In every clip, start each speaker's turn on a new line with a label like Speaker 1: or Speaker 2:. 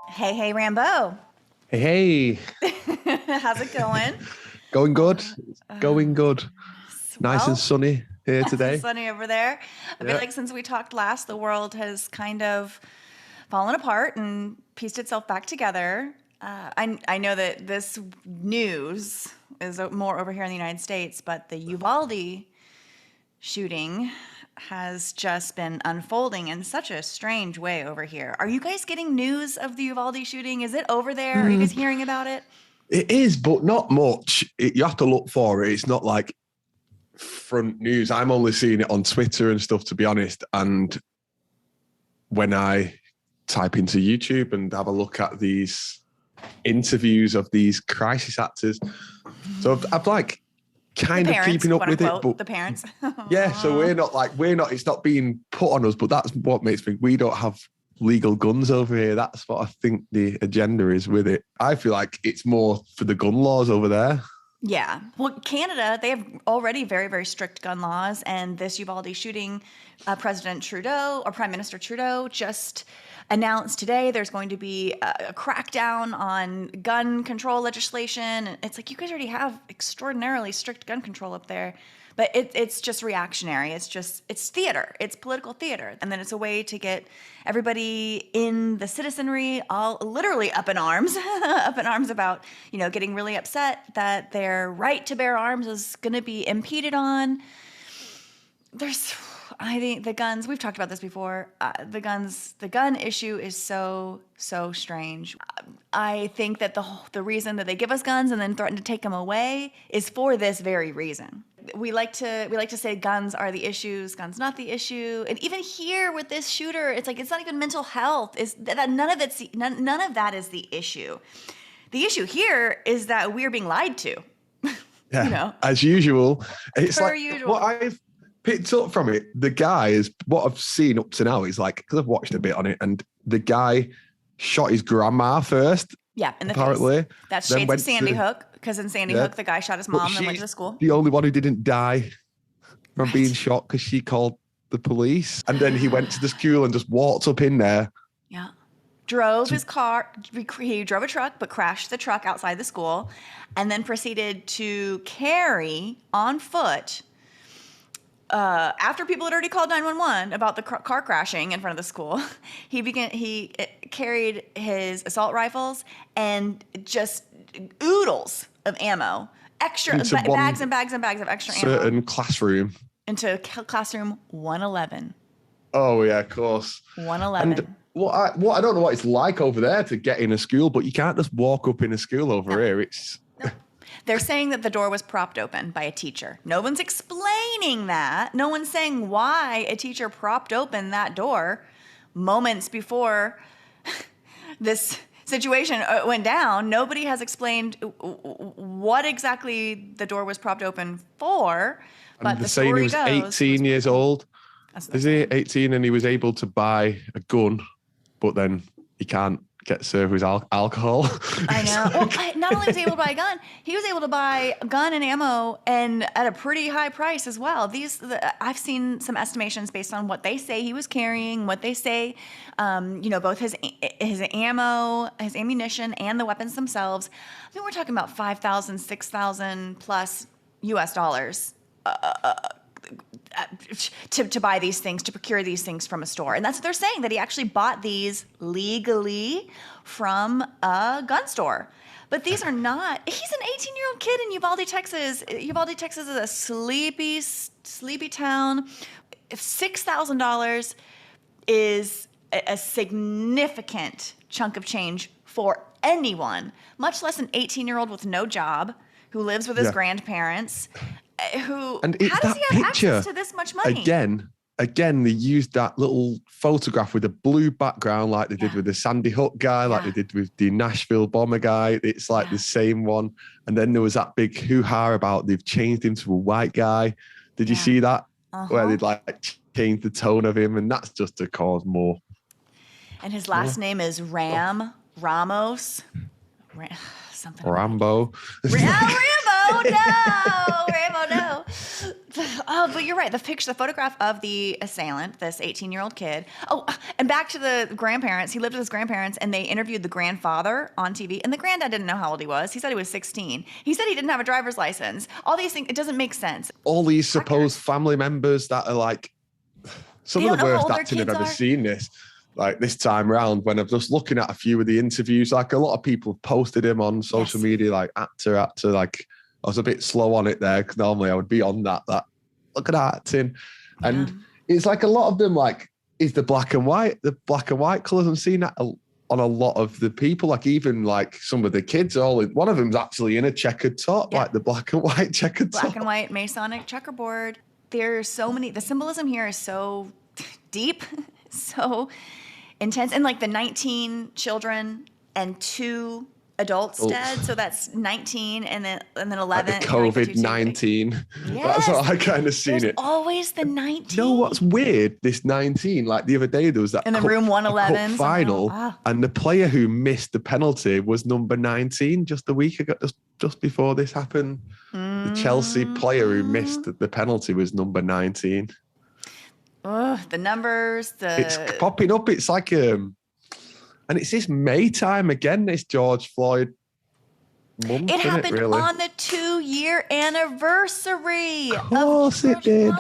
Speaker 1: Hey, Rambo.
Speaker 2: Hey,
Speaker 1: How's it going?
Speaker 2: going good. Going good. Nice and
Speaker 1: Well,
Speaker 2: sunny here
Speaker 1: nice and
Speaker 2: today.
Speaker 1: sunny over there. I feel
Speaker 2: Yeah.
Speaker 1: like since we talked last, the world has kind of fallen apart and pieced itself back together. I know that this news is more over here in the United States, but the Uvalde shooting has just been unfolding in such a strange way over here. Are you guys getting news of the Uvalde shooting? Is it over there? Are you guys hearing about it?
Speaker 2: It is, but not much. You have to look for it. It's not like front news. I'm only seeing it on Twitter and stuff, to be honest. And when I type into YouTube and have a look at these interviews of these crisis actors, so I've like kind of
Speaker 1: Parents,
Speaker 2: keeping up
Speaker 1: quote
Speaker 2: with it,
Speaker 1: unquote,
Speaker 2: but
Speaker 1: the parents.
Speaker 2: yeah, so we're not, it's not being put on us, but that's what makes me, we don't have legal guns over here. That's what I think the agenda is with it. I feel like it's more for the gun laws over there.
Speaker 1: Yeah. Well, Canada, they have already very, very strict gun laws. And this Uvalde shooting, President Trudeau or Prime Minister Trudeau just announced today there's going to be a crackdown on gun control legislation. And it's like, you guys already have extraordinarily strict gun control up there. But it's just reactionary. It's theater. It's political theater. And then it's a way to get everybody in the citizenry all literally up in arms, up in arms about, getting really upset that their right to bear arms is going to be impeded on. I think the guns, we've talked about this before. The gun issue is so strange. I think that the reason that they give us guns and then threaten to take them away is for this very reason. We like to say guns are the issues, guns not the issue. And even here with this shooter, it's like it's not even mental health. Is that none of that is the issue. The issue here is that we're being lied to.
Speaker 2: Yeah, as usual. It's
Speaker 1: Per
Speaker 2: like
Speaker 1: usual.
Speaker 2: what I've picked up from it. The guy is what I've seen up to now is like, because I've watched a bit on it, and the guy shot his grandma first.
Speaker 1: Yeah, in the
Speaker 2: apparently.
Speaker 1: face. That's shades of Sandy Hook, because in Sandy Hook, the guy shot his mom and went to the school.
Speaker 2: The only one who didn't die from being shot because she called the police. And then he went to the school and just walked up in there.
Speaker 1: Yeah. Drove his car. He drove a truck, but crashed the truck outside the school, and then proceeded to carry on foot. After people had already called 911 about the car crashing in front of the school, he carried his assault rifles and just oodles of ammo, extra bags and bags and bags of extra ammo.
Speaker 2: Certain classroom.
Speaker 1: Into classroom 111.
Speaker 2: Oh yeah, of course.
Speaker 1: 111.
Speaker 2: And I don't know what it's like over there to get in a school, but you can't just walk up in a school over here.
Speaker 1: No. They're saying that the door was propped open by a teacher. No one's explaining that. No one's saying why a teacher propped open that door moments before this situation went down. Nobody has explained what exactly the door was propped open for. But
Speaker 2: the saying he was 18 years old. Is he 18 and he was able to buy a gun, but then he can't get served with alcohol?
Speaker 1: I know. Well, not only was he able to buy a gun, he was able to buy a gun and ammo and at a pretty high price as well. I've seen some estimations based on what they say he was carrying, what they say, both his ammo, his ammunition, and the weapons themselves. I mean, we're talking about $5,000, $6,000 plus US dollars. To buy these things, to procure these things from a store. And that's what they're saying, that he actually bought these legally from a gun store. But these are not, he's an 18-year-old kid in Uvalde, Texas. Uvalde, Texas is a sleepy town. $6,000 is a significant chunk of change for anyone, much less an 18-year-old with no job who lives with his grandparents. How does he have access to this much money?
Speaker 2: Again, they used that little photograph with a blue background like they did with the Sandy Hook guy, like they did with the Nashville bomber guy. It's like the same one. And then there was that big hoo-ha about they've changed him to a white guy. Did you see that? Where they'd like changed the tone of him, and that's just to cause more.
Speaker 1: And his last name is Ramos. Something.
Speaker 2: Rambo.
Speaker 1: Rambo, no. but you're right. The photograph of the assailant, this 18-year-old kid. Oh, and back to the grandparents. He lived with his grandparents, and they interviewed the grandfather on TV. And the granddad didn't know how old he was. He said he was 16. He said he didn't have a driver's license. All these things, it doesn't make sense.
Speaker 2: All these supposed family members that are like, some of the worst acting I've ever seen this time around, when I'm just looking at a few of the interviews, like a lot of people have posted him on social media, like actor, like I was a bit slow on it there because normally I would be on that look at that acting. And it's like a lot of them, like, is the black and white colours. I'm seeing that on a lot of the people, like even like some of the kids, one of them's actually in a checkered top, like the black and white checkered top.
Speaker 1: Black and white Masonic checkerboard. There's so many, the symbolism here is so deep, so intense. And like the 19 children and 2 adults dead, so that's 19 and then 11. Like
Speaker 2: the COVID-19. Yes. That's what I kind of seen. There's
Speaker 1: always the 19.
Speaker 2: You know what's weird? This 19, like the other day there was that
Speaker 1: in the room 111
Speaker 2: final, and the player who missed the penalty was number 19 just a week ago, just before this happened. The Chelsea player who missed the penalty was number 19.
Speaker 1: The numbers,
Speaker 2: it's popping up. It's like and it's this May time again, this George Floyd month.
Speaker 1: It happened on the 2-year anniversary.
Speaker 2: Of course it did.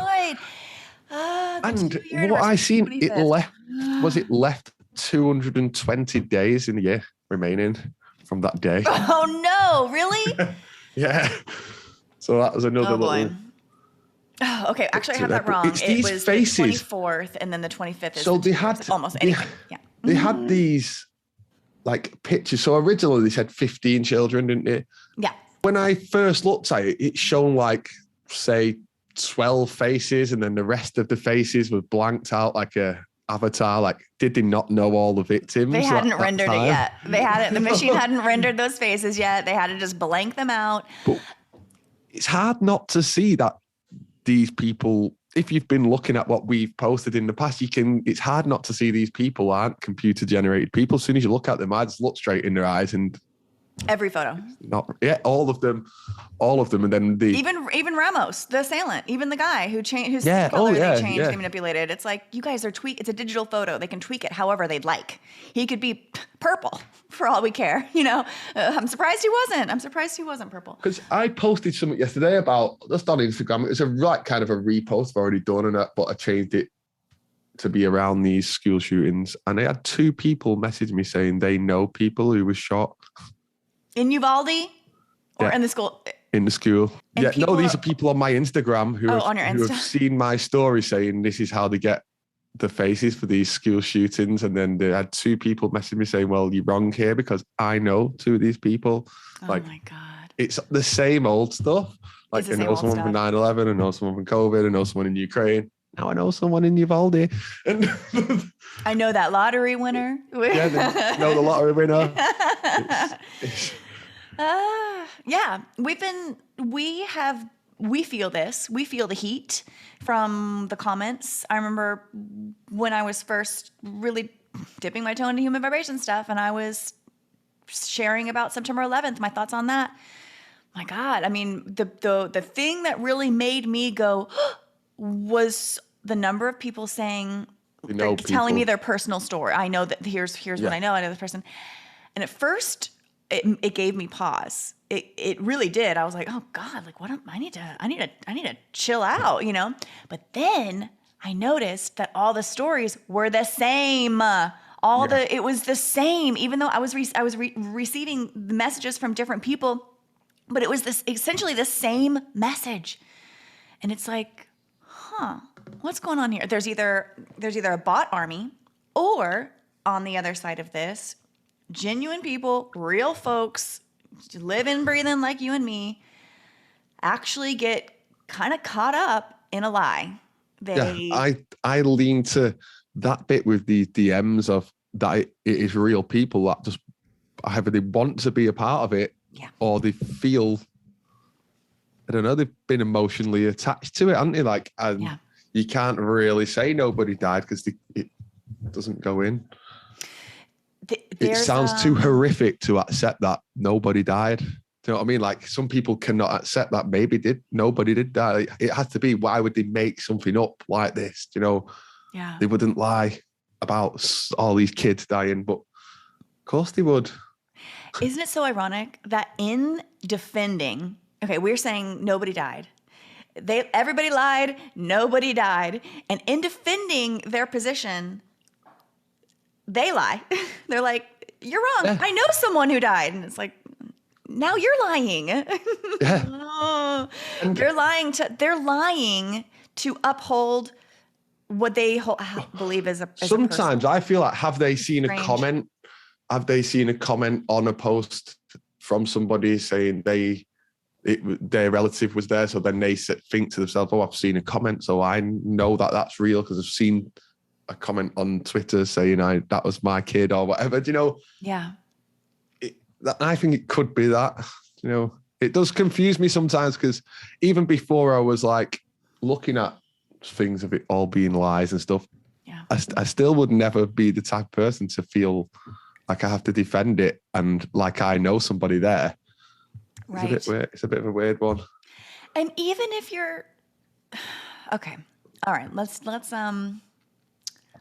Speaker 2: And what I seen, it left 220 days in the year remaining from that day.
Speaker 1: Oh no, really?
Speaker 2: Yeah. So that was another little.
Speaker 1: Oh, okay. Actually, I have that wrong. It was faces. The 24th, and then the 25th is.
Speaker 2: So they had
Speaker 1: almost anyway. Yeah.
Speaker 2: They had these like pictures. So originally they said 15 children, didn't they?
Speaker 1: Yeah.
Speaker 2: When I first looked at it, it's shown like, say, 12 faces, and then the rest of the faces were blanked out like a avatar. Like, did they not know all the victims?
Speaker 1: They hadn't rendered it yet. They hadn't. The machine hadn't rendered those faces yet. They had to just blank them out.
Speaker 2: But it's hard not to see that these people, if you've been looking at what we've posted in the past, it's hard not to see these people aren't computer generated people. As soon as you look at them, I just look straight in their eyes and
Speaker 1: every photo.
Speaker 2: All of them. And then
Speaker 1: even Ramos, the assailant, even the guy who changed whose color they changed, they manipulated. It's like, you guys are it's a digital photo. They can tweak it however they'd like. He could be purple for all we care. I'm surprised he wasn't purple.
Speaker 2: Because I posted something yesterday about, just on Instagram, it was a kind of a repost I've already done, but I changed it to be around these school shootings. And I had 2 people message me saying they know people who were shot.
Speaker 1: In Uvalde? Or in the school?
Speaker 2: In the school. And these are people on my Instagram who have seen my story saying this is how they get the faces for these school shootings. And then they had 2 people message me saying, well, you're wrong here because I know 2 of these people.
Speaker 1: Oh my God.
Speaker 2: It's the same old stuff. Like, I know someone from 9/11, I know someone from COVID, I know someone in Ukraine. Now I know someone in Uvalde. And
Speaker 1: I know that lottery winner.
Speaker 2: Know the lottery winner.
Speaker 1: We feel this. We feel the heat from the comments. I remember when I was first really dipping my toe into human vibration stuff, and I was sharing about September 11th, my thoughts on that. My God, I mean, the thing that really made me go was the number of people saying, telling me their personal story. I know that here's what I know this person. And at first it gave me pause. It really did. I was like, oh God, like I need to chill out, But then I noticed that all the stories were the same. It was the same, even though I was receiving the messages from different people, but it was essentially the same message. And it's like, what's going on here? There's either a bot army, or on the other side of this, genuine people, real folks, living, breathing like you and me, actually get kind of caught up in a lie.
Speaker 2: I lean to that bit with the DMs of that it is real people that just either they want to be a part of it, or they feel, I don't know, they've been emotionally attached to it, haven't they? Like, you can't really say nobody died because it doesn't go in. It sounds too horrific to accept that nobody died. Do you know what I mean? Like some people cannot accept that nobody did die. It has to be, why would they make something up like this? You know,
Speaker 1: Yeah.
Speaker 2: they wouldn't lie about all these kids dying, but of course they would.
Speaker 1: Isn't it so ironic that in defending, okay, we're saying nobody died. Everybody lied, nobody died. And in defending their position, they lie. They're like, you're wrong.
Speaker 2: Yeah.
Speaker 1: I know someone who died. And it's like, now you're lying.
Speaker 2: Yeah.
Speaker 1: They're lying to uphold what they believe is a
Speaker 2: Sometimes I feel like, have they seen
Speaker 1: Strange.
Speaker 2: a comment? Have they seen a comment on a post from somebody saying their relative was there? So then they think to themselves, oh, I've seen a comment, so I know that that's real because I've seen a comment on Twitter saying that was my kid or whatever. Do you know?
Speaker 1: Yeah.
Speaker 2: I think it could be that. You know, it does confuse me sometimes because even before I was like looking at things of it all being lies and stuff,
Speaker 1: Yeah.
Speaker 2: I still would never be the type of person to feel like I have to defend it and like I know somebody there.
Speaker 1: Right.
Speaker 2: It's a bit weird. It's a bit of a weird one.
Speaker 1: And even if you're okay, all right, let's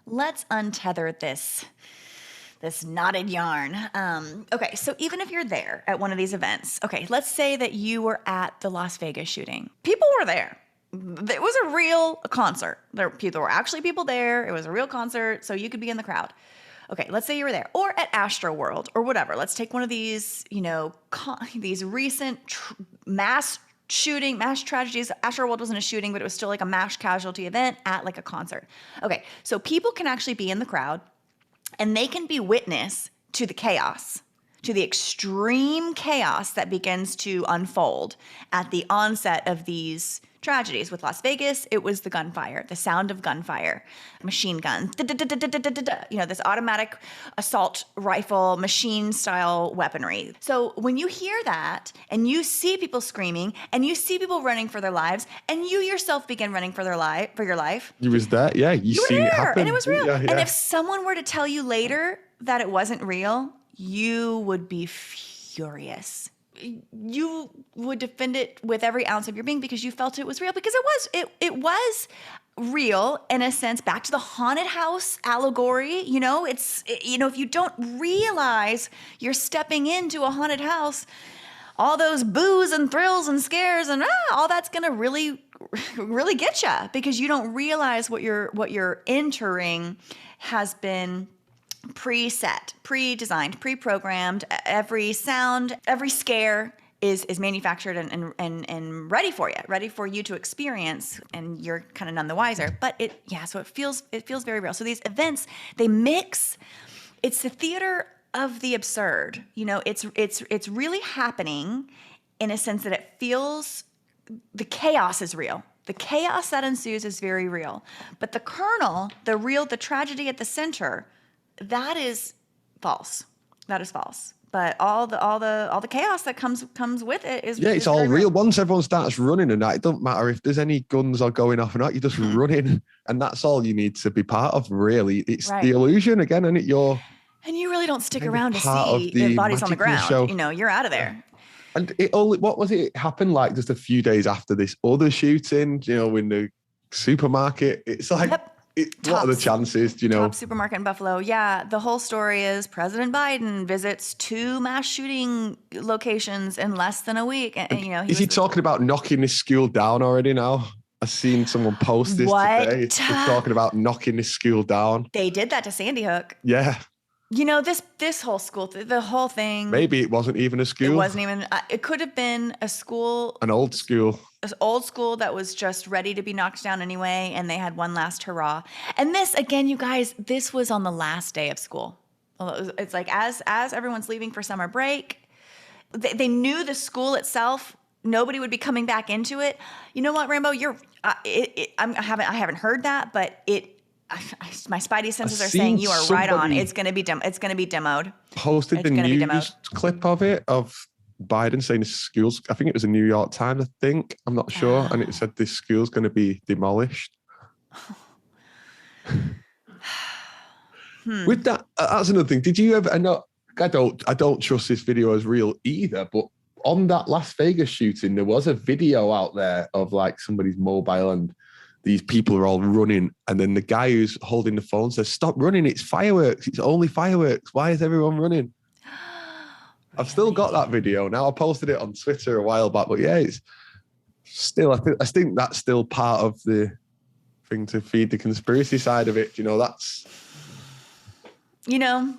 Speaker 1: untether this knotted yarn. Okay, so even if you're there at one of these events, okay, let's say that you were at the Las Vegas shooting. People were there. It was a real concert. There were actually people there. It was a real concert, so you could be in the crowd. Okay, let's say you were there, or at Astroworld, or whatever. Let's take one of these, these recent mass tragedies. Astroworld wasn't a shooting, but it was still like a mass casualty event at like a concert. Okay, so people can actually be in the crowd, and they can be witness to the chaos, to the extreme chaos that begins to unfold at the onset of these tragedies. With Las Vegas, it was the gunfire, the sound of gunfire, machine guns, this automatic assault rifle, machine style weaponry. So when you hear that and you see people screaming and you see people running for their lives and you yourself begin running for your life.
Speaker 2: You was there, yeah. You
Speaker 1: were
Speaker 2: seen
Speaker 1: there,
Speaker 2: it happen.
Speaker 1: and it was real.
Speaker 2: Yeah.
Speaker 1: And if someone were to tell you later that it wasn't real, you would be furious. You would defend it with every ounce of your being because you felt it was real, because it was real in a sense. Back to the haunted house allegory, if you don't realize you're stepping into a haunted house, all those boos and thrills and scares and all that's gonna really, really get you, because you don't realize what you're entering has been preset, pre-designed, pre-programmed. Every sound, every scare is manufactured and ready for you to experience, and you're kind of none the wiser. But so it feels very real. So these events, they mix. It's the theater of the absurd. It's really happening in a sense that it feels, the chaos is real. The chaos that ensues is very real. But the kernel, the tragedy at the center, that is false. That is false. But all the chaos that comes with it is
Speaker 2: it's all real. Once everyone starts running and that, it doesn't matter if there's any guns are going off or not. You're just running, and that's all you need to be part of. Really, it's the illusion again, and
Speaker 1: and you really don't stick around to see
Speaker 2: the
Speaker 1: bodies on the ground.
Speaker 2: Show.
Speaker 1: You're out of there.
Speaker 2: And what was it? It happened like just a few days after this other shooting. In the supermarket. It's like.
Speaker 1: Yep.
Speaker 2: What are the chances,
Speaker 1: Top supermarket in Buffalo. Yeah, the whole story is President Biden visits 2 mass shooting locations in less than a week. And,
Speaker 2: is he talking about knocking this school down already now? I've seen someone post this today. They're talking about knocking this school down.
Speaker 1: They did that to Sandy Hook.
Speaker 2: Yeah.
Speaker 1: This whole school, the whole thing.
Speaker 2: Maybe it wasn't even a school.
Speaker 1: It wasn't even. It could have been a school.
Speaker 2: An old school.
Speaker 1: An old school that was just ready to be knocked down anyway, and they had one last hurrah. And this, again, you guys, this was on the last day of school. It's like as everyone's leaving for summer break, they knew the school itself, nobody would be coming back into it. You know what, Rambo? I haven't heard that, but my spidey senses are saying you are right on. It's going to be demoed.
Speaker 2: Posted the news clip of Biden saying his schools. I think it was a New York Times. I'm not sure, and it said this school's going to be demolished. With that, that's another thing. Did you ever? I don't trust this video as real either. But on that Las Vegas shooting, there was a video out there of like somebody's mobile and these people are all running. And then the guy who's holding the phone says, "Stop running. It's fireworks. It's only fireworks. Why is everyone running?" I've still got that video now. I posted it on Twitter a while back, but yeah, it's still, I think that's still part of the thing to feed the conspiracy side of it. You know, that's,
Speaker 1: you know,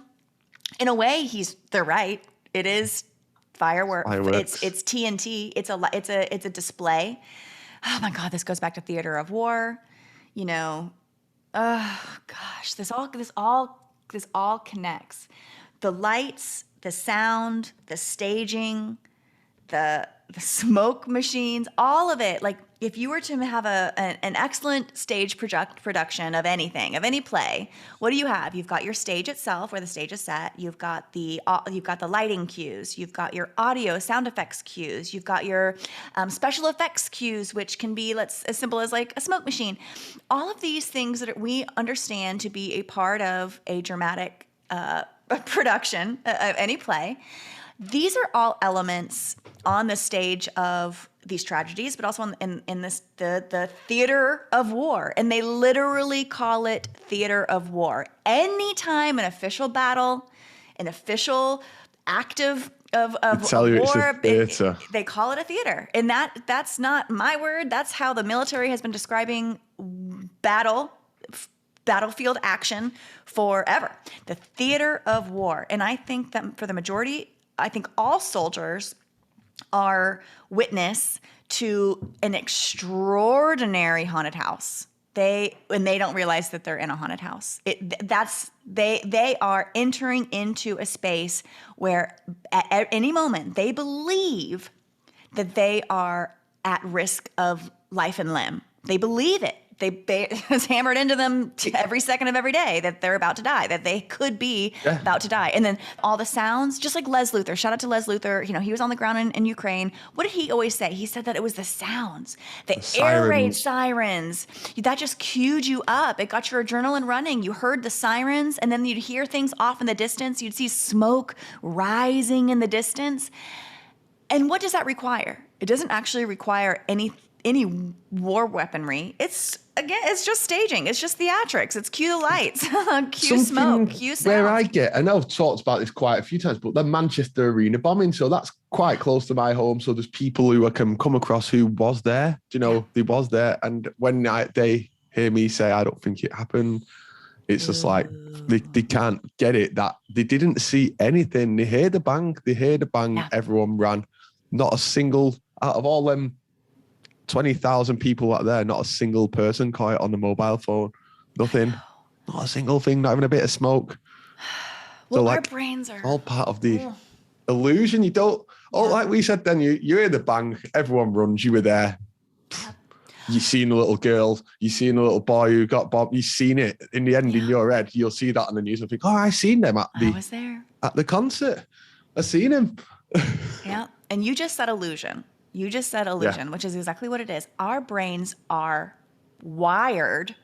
Speaker 1: in a way, they're right. It is fireworks. It's TNT. It's a display. Oh my God, this goes back to theater of war. You know, oh gosh, this all connects. The lights, the sound, the staging, the smoke machines, all of it. Like if you were to have an excellent stage production of anything, of any play, what do you have? You've got your stage itself where the stage is set. You've got the lighting cues. You've got your audio sound effects cues. You've got your special effects cues, which can be as simple as like a smoke machine. All of these things that we understand to be a part of a dramatic production of any play. These are all elements on the stage of these tragedies, but also in this the theater of war, and they literally call it theater of war. Anytime an official battle, an official act of war, they call it a theater, and that's not my word. That's how the military has been describing battlefield action forever. The theater of war, and I think that for the majority. I think all soldiers are witness to an extraordinary haunted house. They don't realize that they're in a haunted house. They are entering into a space where at any moment they believe that they are at risk of life and limb. They believe it. It's hammered into them every second of every day that they're about to die, that they could be about to die. And then all the sounds, just like Les Luthor, shout out to Les Luthor, you know, he was on the ground in Ukraine. What did he always say? He said that it was the sounds, the air raid sirens. That just cued you up. It got your adrenaline running. You heard the sirens, and then you'd hear things off in the distance. You'd see smoke rising in the distance. And what does that require? It doesn't actually require any war weaponry. It's just staging. It's just theatrics. It's cue the lights, cue smoke, cue sound.
Speaker 2: I know I've talked about this quite a few times, but the Manchester Arena bombing, so that's quite close to my home. So there's people who I can come across who was there. You know, they was there, and when they hear me say I don't think it happened, it's just like they can't get it that they didn't see anything. They heard the bang. Yeah. Everyone ran. Not a single out of all them 20,000 people out there, not a single person caught it on the mobile phone. Nothing. Not a single thing, not even a bit of smoke.
Speaker 1: Well, so our brains are
Speaker 2: all part of the illusion. You don't, like we said then, you hear the bang, everyone runs, you were there. You've seen a little girl, you've seen a little boy who got bombed, you've seen it in the end in your head. You'll see that on the news and think, I seen them I was there. At the concert. I seen him.
Speaker 1: Yeah. And you just said illusion. Which is exactly what it is. Our brains are wired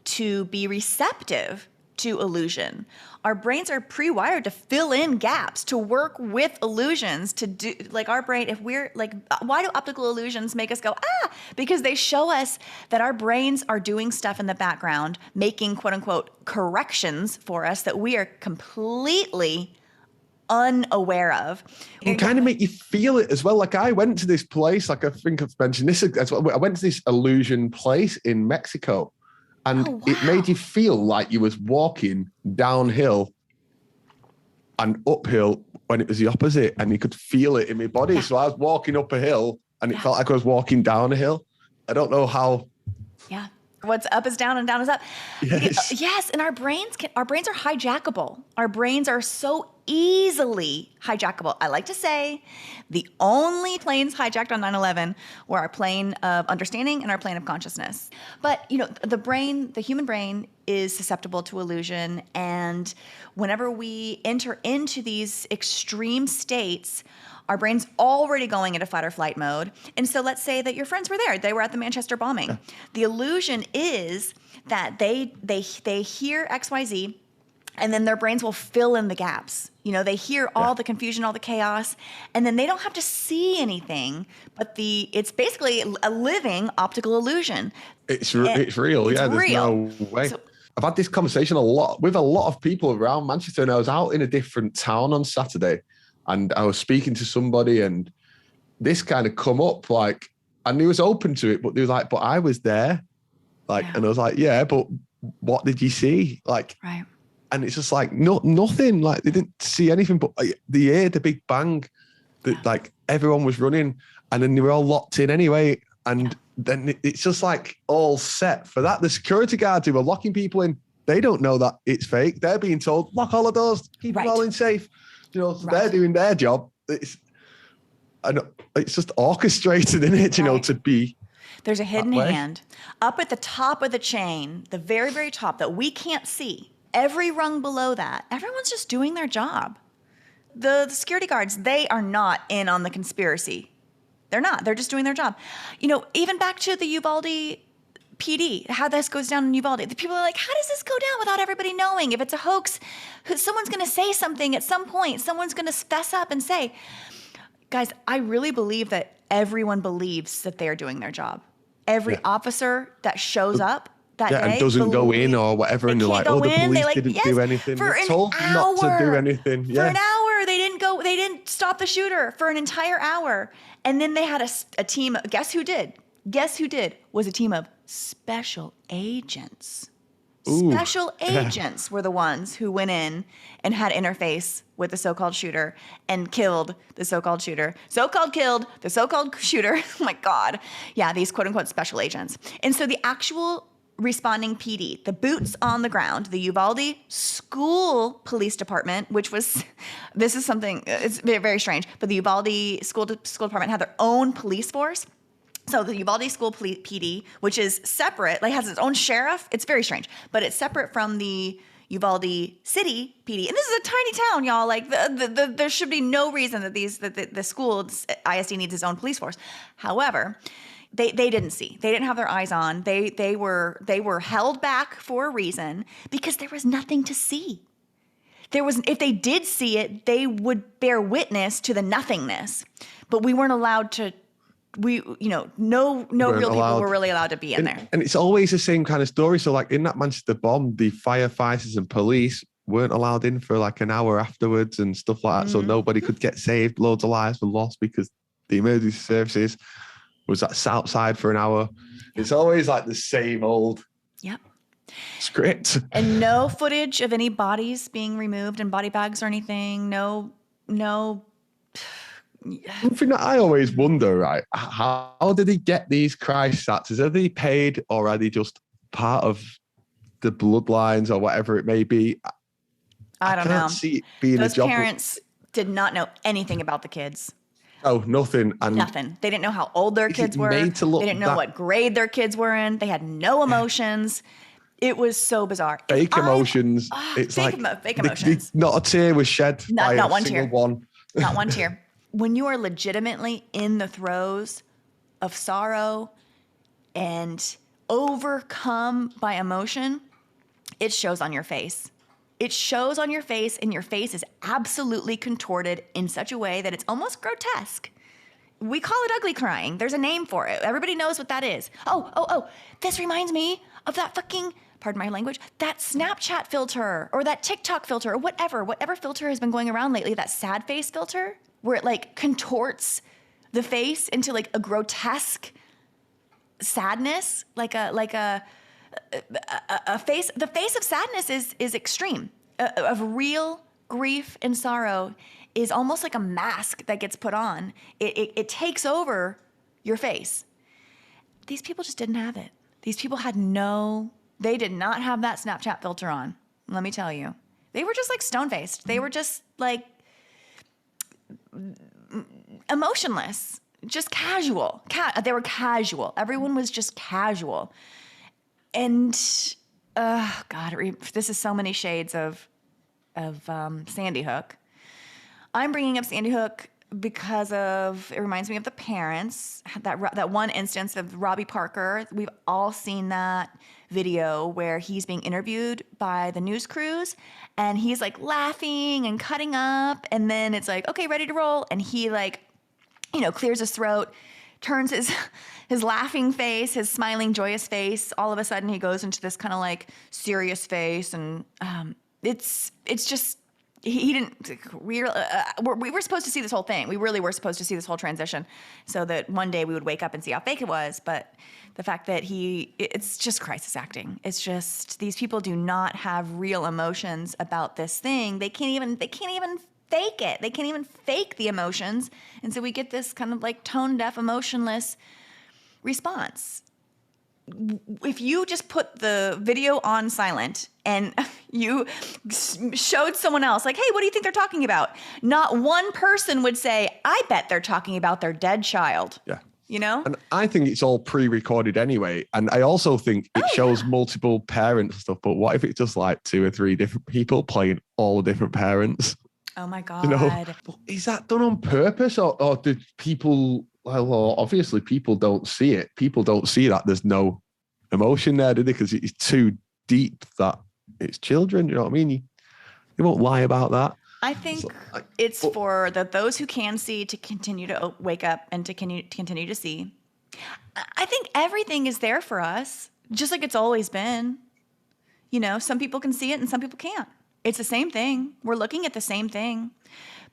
Speaker 1: to be receptive to illusion. Our brains are pre-wired to fill in gaps, to work with illusions, to do, like our brain, if we're like, why do optical illusions make us go, because they show us that our brains are doing stuff in the background, making quote unquote corrections for us that we are completely unaware of.
Speaker 2: It kind of make you feel it as well. Like I went to this place, like I think I've mentioned this as well. I went to this illusion place in Mexico, and it made you feel like you was walking downhill and uphill when it was the opposite, and you could feel it in my body. Yeah. So I was walking up a hill, and it felt like I was walking down a hill. I don't know how.
Speaker 1: Yeah. What's up is down and down is up.
Speaker 2: Yes.
Speaker 1: And our brains are hijackable. Our brains are so easily hijackable. I like to say the only planes hijacked on 9/11 were our plane of understanding and our plane of consciousness. But, you know, the human brain is susceptible to illusion. And whenever we enter into these extreme states, our brain's already going into fight or flight mode. And so let's say that your friends were there. They were at the Manchester bombing. Yeah. The illusion is that they hear XYZ And then their brains will fill in the gaps. You know, they hear all the confusion, all the chaos, and then they don't have to see anything, but it's basically a living optical illusion.
Speaker 2: It's real.
Speaker 1: It's
Speaker 2: There's
Speaker 1: real.
Speaker 2: no way.
Speaker 1: So,
Speaker 2: I've had this conversation with a lot of people around Manchester, and I was out in a different town on Saturday, and I was speaking to somebody, and this kind of come up, like, and he was open to it, but they were like, but I was there. Like, and I was like, yeah, but what did you see? Like,
Speaker 1: right.
Speaker 2: And it's just like, nothing. Like, they didn't see anything, but they heard the big bang that like everyone was running, and then they were all locked in anyway. And then it's just like all set for that. The security guards who were locking people in, they don't know that it's fake. They're being told, lock all the doors, keep them all in safe. You know, so they're doing their job. It's just orchestrated, isn't it? You know, to be.
Speaker 1: There's a hidden hand up at the top of the chain, the very, very top that we can't see. Every rung below that, everyone's just doing their job. The security guards, they are not in on the conspiracy. They're not. They're just doing their job. You know, even back to the Uvalde PD, how this goes down in Uvalde. The people are like, how does this go down without everybody knowing? If it's a hoax, someone's going to say something at some point. Someone's going to fess up and say, guys, I really believe that everyone believes that they are doing their job. Every officer that shows up that day
Speaker 2: and doesn't go in or whatever, and they're like, oh, the police didn't do anything. They're told not to do anything.
Speaker 1: For an hour, they didn't stop the shooter for an entire hour. And then they had a team, guess who did? Guess who did? Was a team of special agents.
Speaker 2: Ooh.
Speaker 1: Special agents were the ones who went in and had interface with the so-called shooter and killed the so-called shooter. Killed the so-called shooter. Oh my God. Yeah, these quote-unquote special agents. And so the actual responding PD, the boots on the ground, the Uvalde School Police Department, which was, this is something, it's very, very strange, but the Uvalde School Department had their own police force. So the Uvalde School PD, which is separate, like has its own sheriff. It's very strange, but it's separate from the Uvalde City PD. And this is a tiny town, y'all. Like there should be no reason that the school ISD needs its own police force. However, they didn't see. They didn't have their eyes on. They were held back for a reason because there was nothing to see. If they did see it, they would bear witness to the nothingness. But we weren't allowed to. No real people were really allowed to be in there.
Speaker 2: And it's always the same kind of story. So like in that Manchester bomb, the firefighters and police weren't allowed in for like an hour afterwards and stuff like that. So nobody could get saved. Loads of lives were lost because the emergency services was outside for an hour. Yep. It's always like the same old script.
Speaker 1: And no footage of any bodies being removed in body bags or anything. No.
Speaker 2: Something that I always wonder, right? How did he get these Christ stats? Are they paid or are they just part of the bloodlines or whatever it may be?
Speaker 1: I don't know.
Speaker 2: See it being
Speaker 1: Those
Speaker 2: a job.
Speaker 1: Parents did not know anything about the kids.
Speaker 2: Oh, nothing. And
Speaker 1: nothing. They didn't know how old their kids were. They didn't know what grade their kids were in. They had no emotions. It was so bizarre.
Speaker 2: Fake emotions. It's
Speaker 1: fake emotions.
Speaker 2: Not a tear was shed.
Speaker 1: Not one tear.
Speaker 2: One.
Speaker 1: Not one tear. When you are legitimately in the throes of sorrow and overcome by emotion, it shows on your face. It shows on your face, and your face is absolutely contorted in such a way that it's almost grotesque. We call it ugly crying. There's a name for it. Everybody knows what that is. Oh, this reminds me of that fucking, pardon my language, that Snapchat filter or that TikTok filter or whatever filter has been going around lately, that sad face filter, where it like contorts the face into like a grotesque sadness, like a face. The face of sadness is extreme. Of real grief and sorrow is almost like a mask that gets put on. It takes over your face. These people just didn't have it. These people they did not have that Snapchat filter on. Let me tell you. They were just like stone-faced. They were just like emotionless, just casual. They were casual. Everyone was just casual. And God, this is so many shades of Sandy Hook. I'm bringing up Sandy Hook because it reminds me of the parents. That one instance of Robbie Parker. We've all seen that video where he's being interviewed by the news crews and he's like laughing and cutting up. And then it's like, okay, ready to roll. And he like, clears his throat, turns his laughing face, his smiling, joyous face. All of a sudden he goes into this kind of like serious face. And it's just, he didn't, we were supposed to see this whole thing. We really were supposed to see this whole transition so that one day we would wake up and see how fake it was. But the fact that it's just crisis acting. It's just, these people do not have real emotions about this thing. They can't even fake it. They can't even fake the emotions. And so we get this kind of like tone deaf, emotionless response. If you just put the video on silent and you showed someone else like, hey, what do you think they're talking about? Not one person would say, I bet they're talking about their dead child.
Speaker 2: Yeah.
Speaker 1: And
Speaker 2: I think it's all pre-recorded anyway. And I also think it shows multiple parents and stuff. But what if it's just like 2 or 3 different people playing all the different parents?
Speaker 1: Oh my God.
Speaker 2: Is that done on purpose or did people, well, obviously people don't see it. People don't see that there's no emotion there, do they? Because it's too deep that it's children, you know what I mean? You won't lie about that.
Speaker 1: I think it's for those who can see to continue to wake up and to continue to see. I think everything is there for us, just like it's always been. Some people can see it and some people can't. It's the same thing. We're looking at the same thing.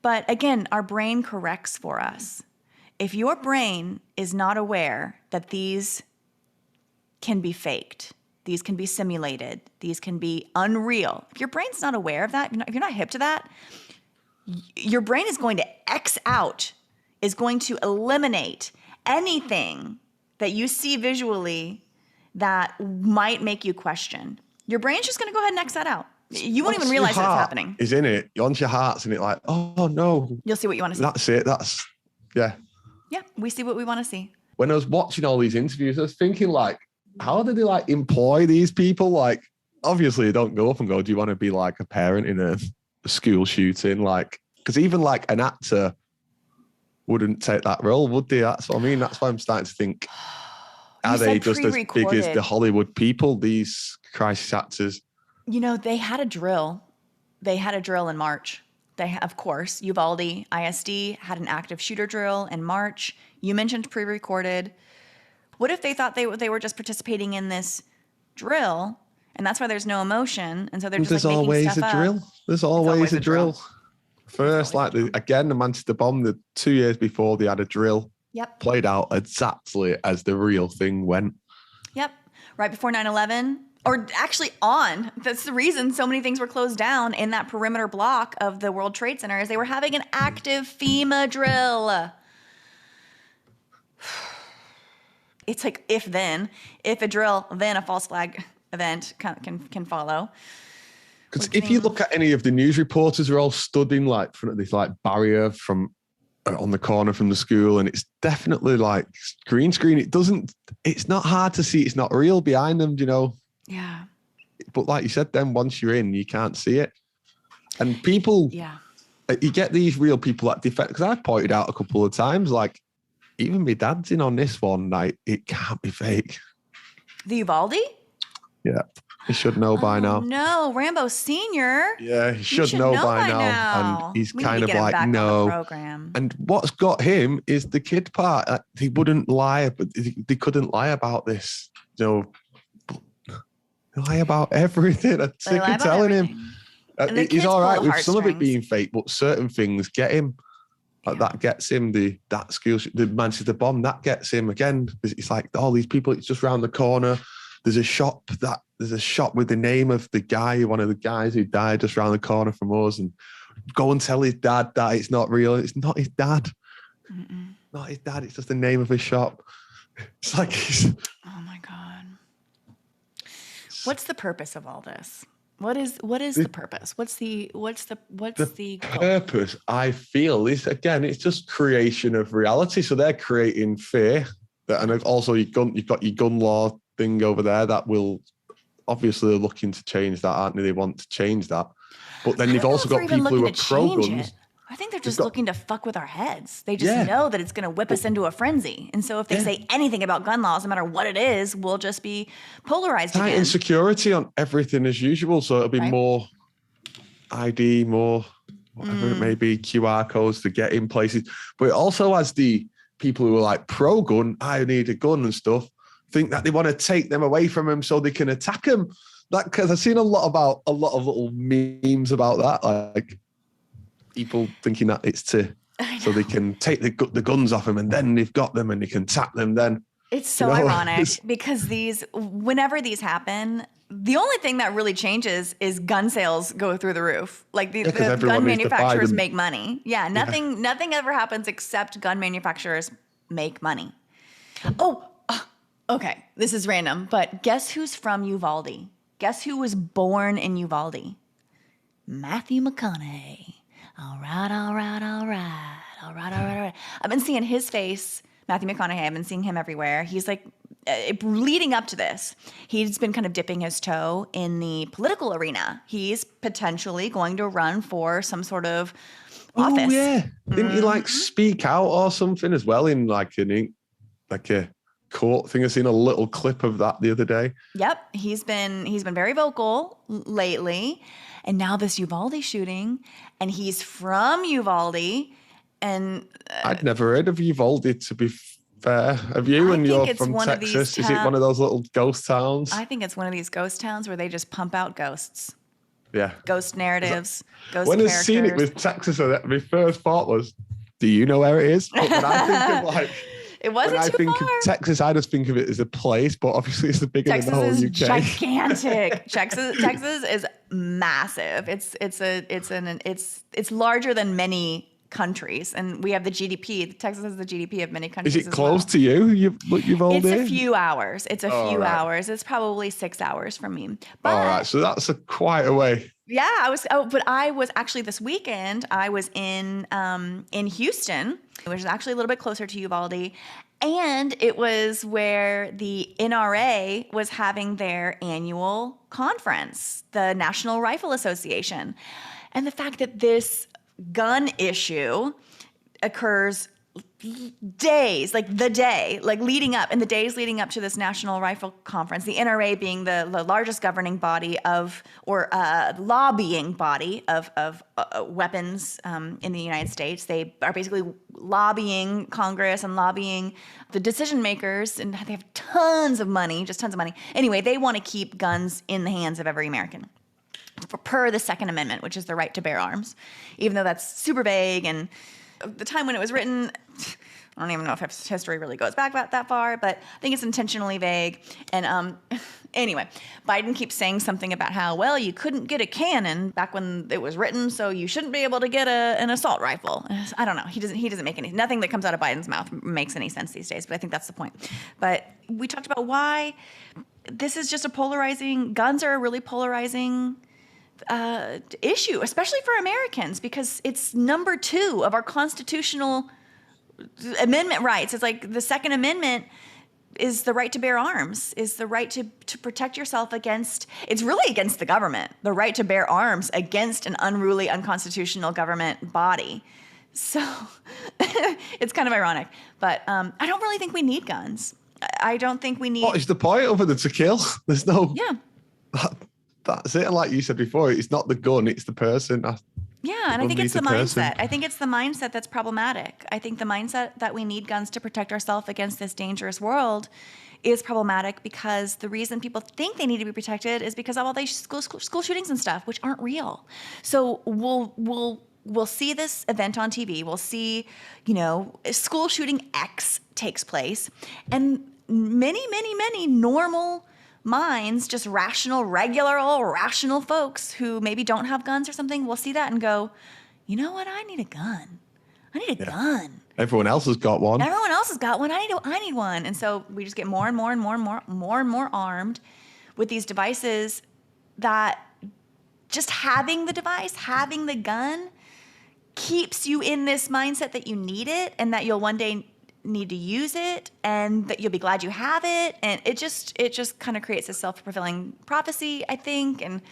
Speaker 1: But again, our brain corrects for us. If your brain is not aware that these can be faked, these can be simulated, these can be unreal. If your brain's not aware of that, if you're not hip to that, your brain is going to X out, is going to eliminate anything that you see visually that might make you question. Your brain's just going to go ahead and X that out. You won't even realize that it's happening.
Speaker 2: Is in it. Once your heart's in it, like, oh no.
Speaker 1: You'll see what you want to see.
Speaker 2: That's it. Yeah.
Speaker 1: Yeah, we see what we want to see.
Speaker 2: When I was watching all these interviews, I was thinking like, how do they like employ these people? Like, obviously, they don't go up and go, do you want to be like a parent in a school shooting? Like, because even like an actor wouldn't take that role, would they? That's what I mean. That's why I'm starting to think, are they just as big as the Hollywood people, these crisis actors?
Speaker 1: They had a drill. They had a drill in March. Of course, Uvalde ISD had an active shooter drill in March. You mentioned pre-recorded. What if they thought they were just participating in this drill, and that's why there's no emotion, and so they're just like making stuff up?
Speaker 2: There's always a drill. First, the Manchester bomb, the 2 years before, they had a drill.
Speaker 1: Yep.
Speaker 2: Played out exactly as the real thing went.
Speaker 1: Yep. Right before 9/11. Or actually that's the reason so many things were closed down in that perimeter block of the World Trade Center is they were having an active FEMA drill. It's like if a drill, then a false flag event can follow.
Speaker 2: Because if you look at any of the news reporters are all stood in like front of this like barrier from on the corner from the school, and it's definitely like green screen. It's not hard to see. It's not real behind them,
Speaker 1: Yeah.
Speaker 2: But like you said, then once you're in, you can't see it. And people, you get these real people that defend, because I've pointed out a couple of times, like even my dad's in on this one, like it can't be fake.
Speaker 1: The Uvalde?
Speaker 2: Yeah. He should know by now.
Speaker 1: No, Rambo Senior.
Speaker 2: Yeah, he should know by now. And he's kind of like, no. And what's got him is the kid part. He wouldn't lie, but they couldn't lie about this. Lie about everything. I'm sick of telling him. He's all right with some of it being fake, but certain things get him. That gets him. The Manchester bomb, that gets him again. It's like all these people. It's just round the corner. There's a shop with the name of the guy, one of the guys who died just round the corner from us, and go and tell his dad that it's not real. It's not his dad. Mm-mm. Not his dad. It's just the name of a shop. It's like
Speaker 1: oh my God. What's the purpose of all this? What is the purpose? What's the
Speaker 2: purpose? I feel is, again, it's just creation of reality. So they're creating fear, and also you've got your gun law thing over there that will obviously looking to change that, aren't they? They want to change that, but then you've also got people who are pro guns.
Speaker 1: I think they're just looking to fuck with our heads. They just
Speaker 2: Yeah.
Speaker 1: know that it's going to whip us into a frenzy. And so if they
Speaker 2: Yeah.
Speaker 1: say anything about gun laws, no matter what it is, we'll just be polarized again.
Speaker 2: Tighten security on everything as usual. So it'll be more ID, more whatever it may be, QR codes to get in places. But it also has the people who are like pro-gun, I need a gun and stuff, think that they want to take them away from them so they can attack them. Because I've seen a lot of little memes about that, like people thinking that it's so they can take the guns off them and then they've got them and they can tap them then.
Speaker 1: It's so ironic because whenever these happen, the only thing that really changes is gun sales go through the roof. Like the gun manufacturers make money. Yeah, nothing ever happens except gun manufacturers make money. Oh, okay. This is random, but guess who's from Uvalde? Guess who was born in Uvalde? Matthew McConaughey. All right. I've been seeing his face, Matthew McConaughey. I've been seeing him everywhere. He's like, leading up to this, he's been kind of dipping his toe in the political arena. He's potentially going to run for some sort of office. Oh,
Speaker 2: yeah. Didn't he like speak out or something as well in like a court thing? I've seen a little clip of that the other day.
Speaker 1: Yep. He's been very vocal lately. And now this Uvalde shooting, and he's from Uvalde. And
Speaker 2: I'd never heard of Uvalde, to be fair. Have you? And you're from Texas. Is it one of those little ghost towns?
Speaker 1: I think it's one of these ghost towns where they just pump out ghosts.
Speaker 2: Yeah.
Speaker 1: Ghost narratives, ghost
Speaker 2: when
Speaker 1: characters.
Speaker 2: I've seen it with Texas, my first thought was, do you know where it is? But when I think of like...
Speaker 1: It wasn't
Speaker 2: when
Speaker 1: too
Speaker 2: I think
Speaker 1: far.
Speaker 2: of Texas, I just think of it as a place, but obviously it's bigger than the whole UK.
Speaker 1: Gigantic. Texas is massive. It's larger than many countries, and we have the GDP. Texas has the GDP of many countries.
Speaker 2: Is it close to you? You've all
Speaker 1: It's a few hours. It's hours. It's probably 6 hours from me. But,
Speaker 2: all right, so that's quite a way.
Speaker 1: Yeah, I was actually this weekend. I was in Houston, which is actually a little bit closer to Uvalde, and it was where the NRA was having their annual conference, the National Rifle Association, and the fact that this gun issue occurs days, like the day, like leading up, in the days leading up to this National Rifle Conference, the NRA being the largest governing body lobbying body of weapons in the United States. They are basically lobbying Congress and lobbying the decision makers, and they have tons of money, just tons of money. Anyway, they want to keep guns in the hands of every American, per the Second Amendment, which is the right to bear arms, even though that's super vague. And the time when it was written, I don't even know if history really goes back that far, but I think it's intentionally vague. And anyway, Biden keeps saying something about how, well, you couldn't get a cannon back when it was written, so you shouldn't be able to get an assault rifle. I don't know. He doesn't make nothing that comes out of Biden's mouth makes any sense these days, but I think that's the point. But we talked about why this is just guns are a really polarizing issue, especially for Americans, because it's number 2 of our constitutional amendment rights. It's like the Second Amendment is the right to bear arms, is the right to protect yourself against, it's really against the government, the right to bear arms against an unruly, unconstitutional government body. So it's kind of ironic, but I don't really think we need guns. I don't think we need...
Speaker 2: What is the point other than to kill? There's no...
Speaker 1: Yeah.
Speaker 2: That's it. Like you said before, it's not the gun, it's the person.
Speaker 1: Yeah, and I think it's the mindset. I think it's the mindset that's problematic. I think the mindset that we need guns to protect ourselves against this dangerous world is problematic, because the reason people think they need to be protected is because of all these school shootings and stuff, which aren't real. So we'll see this event on TV. We'll see, school shooting X takes place, and many normal minds, just regular old rational folks who maybe don't have guns or something, will see that and go, you know what? I need a gun. I need a gun.
Speaker 2: Everyone else has got one.
Speaker 1: Everyone else has got one. I need one. And so we just get more and more armed with these devices, that just having the device, having the gun, keeps you in this mindset that you need it and that you'll one day need to use it, and that you'll be glad you have it, and it just kind of creates a self-fulfilling prophecy, I think. And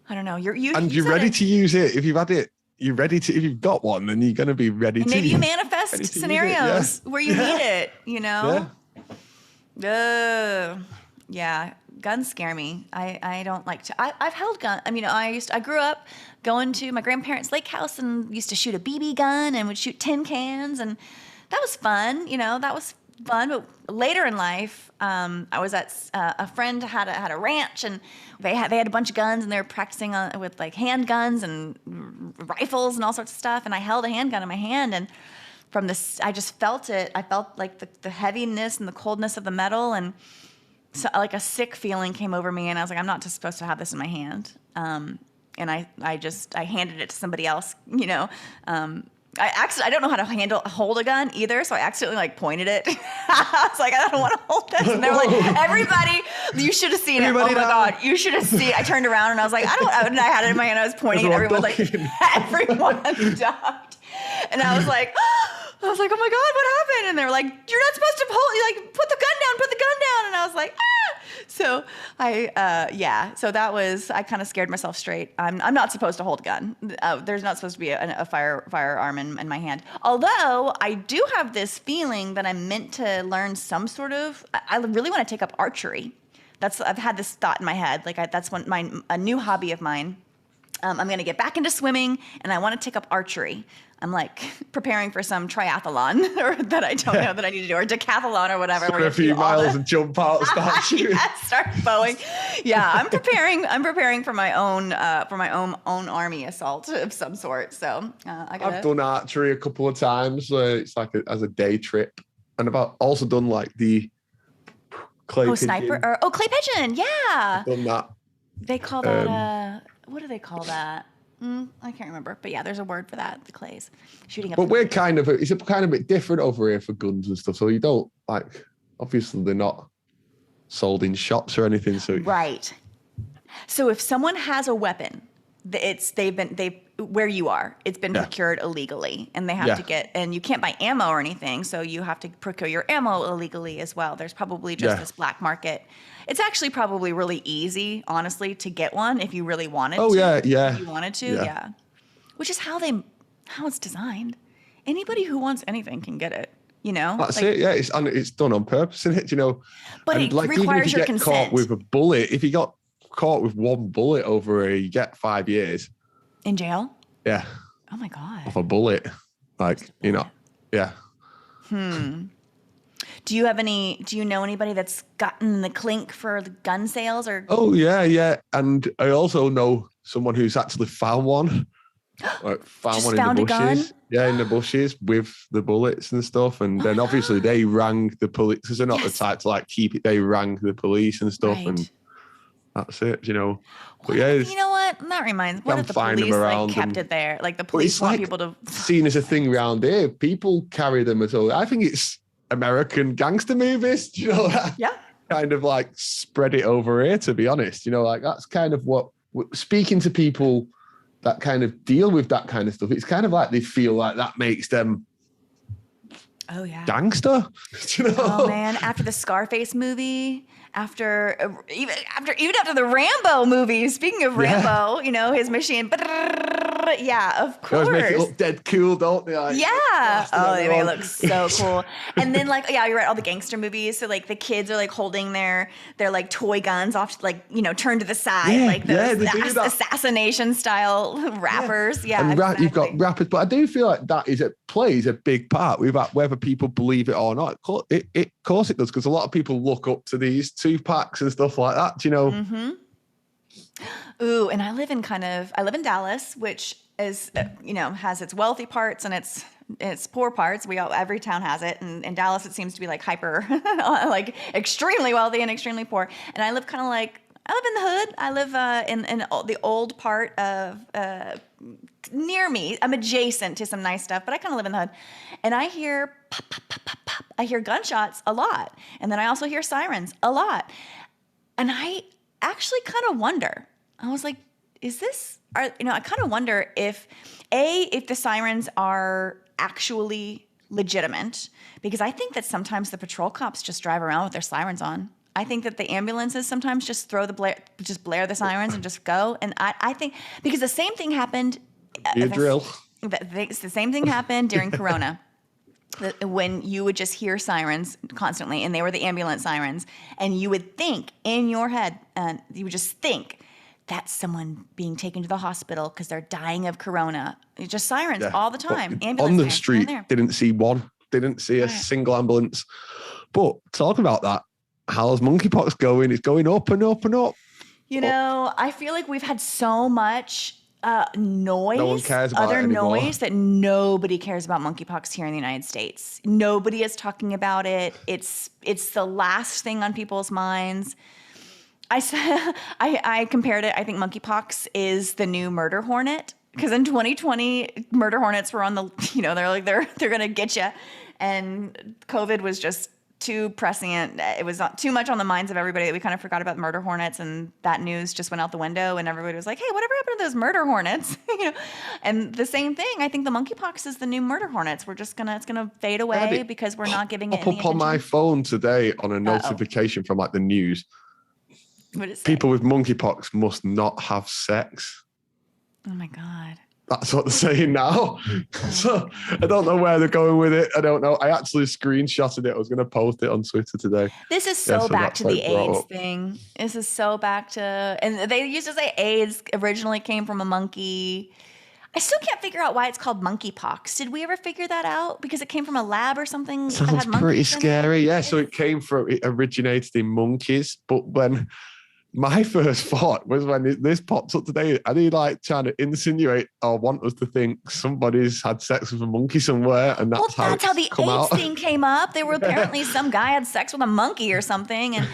Speaker 1: I don't know, you're
Speaker 2: ready to use it if you've had it you're ready to, if you've got one, then you're going to be ready
Speaker 1: And
Speaker 2: to.
Speaker 1: maybe you
Speaker 2: ready
Speaker 1: manifest
Speaker 2: to use it.
Speaker 1: scenarios where you need it, you know?
Speaker 2: Yeah.
Speaker 1: Yeah, guns scare me. I don't like to. I've held gun. I mean, I grew up going to my grandparents' lake house and used to shoot a BB gun and would shoot tin cans, and that was fun. You know, that was fun. But later in life, I was at a friend had a ranch, and they had a bunch of guns, and they were practicing with like handguns and rifles and all sorts of stuff. And I held a handgun in my hand, and from this, I just felt it. I felt like the heaviness and the coldness of the metal, and so like a sick feeling came over me, and I was like, I'm not just supposed to have this in my hand. And I handed it to somebody else, you know. I don't know how to hold a gun either, so I accidentally like pointed it. I was like, I don't want to hold this. And they were like, everybody, you should have seen it. Oh my God, you should have seen it. I turned around and I was like, and I had it in my hand. I was pointing at everyone, like everyone ducked. And I was like, oh my God, what happened? And they were like, you're not supposed to put the gun down. And I was like, ah. So so that was, I kind of scared myself straight. I'm not supposed to hold a gun. There's not supposed to be a firearm in my hand. Although I do have this feeling that I'm meant to learn some sort of, I really want to take up archery. I've had this thought in my head. That's a new hobby of mine. I'm going to get back into swimming, and I want to take up archery. I'm like preparing for some triathlon or that I don't know that I need to do, or decathlon or whatever.
Speaker 2: For a few miles and jump out, start shooting.
Speaker 1: Start bowing. Yeah, I'm preparing for my own army assault of some sort. So
Speaker 2: I've done archery a couple of times. It's like as a day trip, and I've also done like the clay pigeon.
Speaker 1: Sniper or clay pigeon. Yeah,
Speaker 2: I've done that.
Speaker 1: They call that what do they call that? I can't remember, but yeah, there's a word for that. The clays shooting up.
Speaker 2: But we're it's a kind of bit different over here for guns and stuff. So you don't like, obviously they're not sold in shops or anything. So
Speaker 1: right. So if someone has a weapon, where you are, it's been procured illegally, and they have to get, and you can't buy ammo or anything, so you have to procure your ammo illegally as well. There's probably just this black market. It's actually probably really easy, honestly, to get one if you really wanted to.
Speaker 2: Oh, yeah.
Speaker 1: If you wanted to, yeah. Which is how it's designed. Anybody who wants anything can get it, you know?
Speaker 2: That's it, yeah. It's done on purpose, isn't it? You know?
Speaker 1: But it requires your consent. Even if you get
Speaker 2: caught with a bullet, if you got caught with one bullet over you get 5 years.
Speaker 1: In jail?
Speaker 2: Yeah.
Speaker 1: Oh, my God.
Speaker 2: Off a bullet. Like, you know, yeah.
Speaker 1: Do you know anybody that's gotten the clink for the gun sales or?
Speaker 2: Oh yeah. And I also know someone who's actually found one. Found one in the bushes. Yeah, in the bushes with the bullets and stuff. And then obviously they rang the police, because they're not the type to like keep it. They rang the police and stuff, and that's it, you know. But
Speaker 1: you know what? That reminds me. What if the police kept it there? Like the police want people to.
Speaker 2: Seen as a thing around here. People carry them at all. I think it's American gangster movies, you know, kind of like spread it over here, to be honest, you know, like that's kind of what, speaking to people that kind of deal with that kind of stuff, it's kind of like they feel like that makes them gangster, you know?
Speaker 1: Oh man, after the Scarface movie, even after the Rambo movie, speaking of Rambo, you know, his machine, yeah, of course.
Speaker 2: They make it look dead cool, don't they? Like,
Speaker 1: they make it look so cool. And then like, you're right, all the gangster movies. So like the kids are like holding their like toy guns off, like, you know, turned to the side, like those assassination style rappers. Yeah,
Speaker 2: and
Speaker 1: exactly.
Speaker 2: You've got rappers, but I do feel like that plays a big part with that, whether people believe it or not. Of course it does, because a lot of people look up to these Tupacs and stuff like that, you know.
Speaker 1: Mm-hmm. Ooh, and I live in Dallas, which is, you know, has its wealthy parts and its poor parts. Every town has it, and in Dallas it seems to be like hyper, like extremely wealthy and extremely poor. And I live kind of like, I live in the hood. I live in the old part of near me. I'm adjacent to some nice stuff, but I kind of live in the hood. And I hear pop, pop, pop, pop, pop. I hear gunshots a lot, and then I also hear sirens a lot. And I actually kind of wonder. I was like, I kind of wonder if the sirens are actually legitimate, because I think that sometimes the patrol cops just drive around with their sirens on. I think that the ambulances sometimes just blare the sirens and just go. And I think because the same thing happened
Speaker 2: Your drill.
Speaker 1: The same thing happened during Corona. When you would just hear sirens constantly, and they were the ambulance sirens, and you would think in your head, and you would just think that's someone being taken to the hospital because they're dying of Corona. It's just sirens all the time.
Speaker 2: On the
Speaker 1: sirens,
Speaker 2: street, didn't see one. Didn't see a single ambulance. But talking about that, how's monkeypox going? It's going up and up and up.
Speaker 1: You know, I feel like we've had so much noise,
Speaker 2: no one cares about it anymore.
Speaker 1: noise, that nobody cares about monkeypox here in the United States. Nobody is talking about it. It's the last thing on people's minds. I compared it. I think monkeypox is the new murder hornet, because in 2020, murder hornets were on the, they're gonna get you, and COVID was just too prescient. It was not too much on the minds of everybody that we kind of forgot about murder hornets, and that news just went out the window, and everybody was like, hey, whatever happened to those murder hornets? And the same thing, I think the monkeypox is the new murder hornets. It's gonna fade away because we're not giving it any attention.
Speaker 2: Up on my phone today on a notification from like the news.
Speaker 1: What is it?
Speaker 2: People with monkeypox must not have sex.
Speaker 1: Oh my God.
Speaker 2: That's what they're saying now. So I don't know where they're going with it. I don't know. I actually screenshotted it. I was going to post it on Twitter today.
Speaker 1: This is so back to the AIDS thing. This is so back to, and they used to say AIDS originally came from a monkey. I still can't figure out why it's called monkeypox. Did we ever figure that out? Because it came from a lab or something?
Speaker 2: Sounds pretty scary. Yeah. So it originated in monkeys, but when my first thought was when this popped up today, are they like trying to insinuate or want us to think somebody's had sex with a monkey somewhere, and that's how the
Speaker 1: AIDS thing came up. They were apparently some guy had sex with a monkey or something, and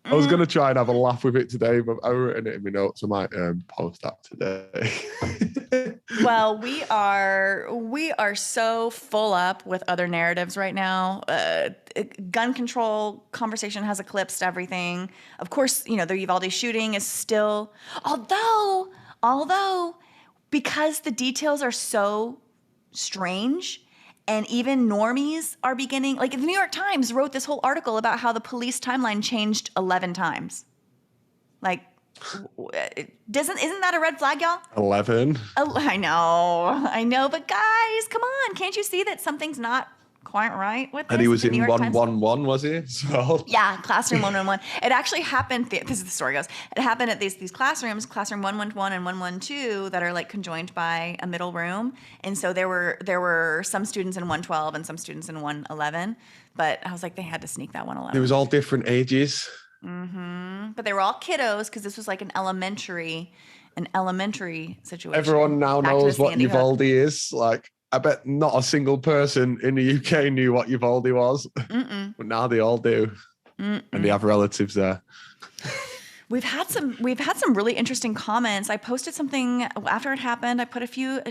Speaker 2: I was going to try and have a laugh with it today, but I've written it in my notes. I might post that today.
Speaker 1: Well, we are so full up with other narratives right now. Gun control conversation has eclipsed everything. Of course, the Uvalde shooting is still, although because the details are so strange, and even normies are beginning, like the New York Times wrote this whole article about how the police timeline changed 11 times. Like, isn't that a red flag, y'all?
Speaker 2: 11.
Speaker 1: Oh, I know, but guys, come on. Can't you see that something's not quite right with this?
Speaker 2: And he was in 111, was he? So.
Speaker 1: Yeah, classroom 111. It actually happened, this is the story goes, it happened at these classrooms, classroom 111 and 112, that are like conjoined by a middle room. And so there were some students in 112 and some students in 111. But I was like, they had to sneak that 111.
Speaker 2: It was all different ages.
Speaker 1: Mm-hmm. But they were all kiddos, because this was like an elementary situation.
Speaker 2: Everyone now knows what Uvalde is. Like, I bet not a single person in the UK knew what Uvalde was. But now they all do. And they have relatives there.
Speaker 1: We've had some really interesting comments. I posted something after it happened. I put a few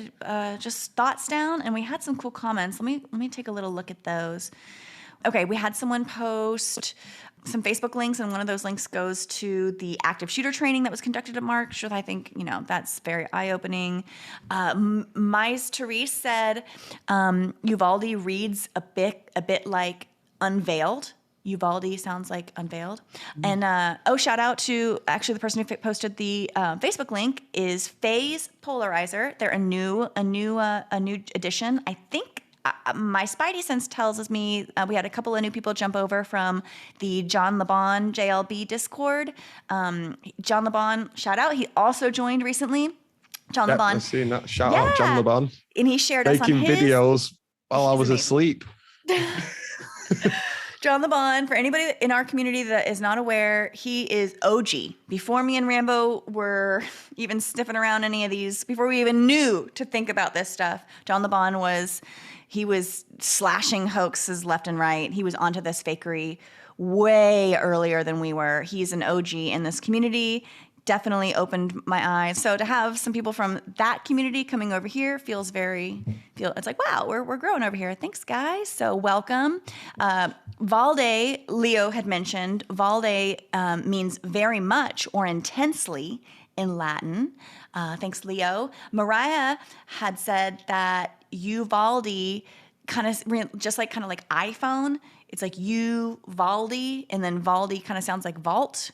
Speaker 1: just thoughts down, and we had some cool comments. Let me take a little look at those. Okay, we had someone post some Facebook links, and one of those links goes to the active shooter training that was conducted at March, which I think, that's very eye-opening. Mies Therese said, Uvalde reads a bit like Unveiled. Uvalde sounds like Unveiled. And shout out to actually the person who posted the Facebook link is Phase Polarizer. They're a new edition. I think my spidey sense tells me we had a couple of new people jump over from the John LeBon JLB Discord. John LeBon, shout out. He also joined recently. John LeBon.
Speaker 2: I've seen that. Shout out John LeBon.
Speaker 1: And he shared us on his
Speaker 2: videos while I was asleep.
Speaker 1: John LeBon, for anybody in our community that is not aware, he is OG. Before me and Rambo were even sniffing around any of these, before we even knew to think about this stuff, John LeBon was slashing hoaxes left and right. He was onto this fakery way earlier than we were. He's an OG in this community. Definitely opened my eyes. So to have some people from that community coming over here it's like, wow, we're growing over here. Thanks, guys. So welcome. Valde, Leo had mentioned, Valde means very much or intensely in Latin. Thanks, Leo. Mariah had said that Uvalde kind of just like iPhone. It's like Uvalde, and then Valde kind of sounds like vault.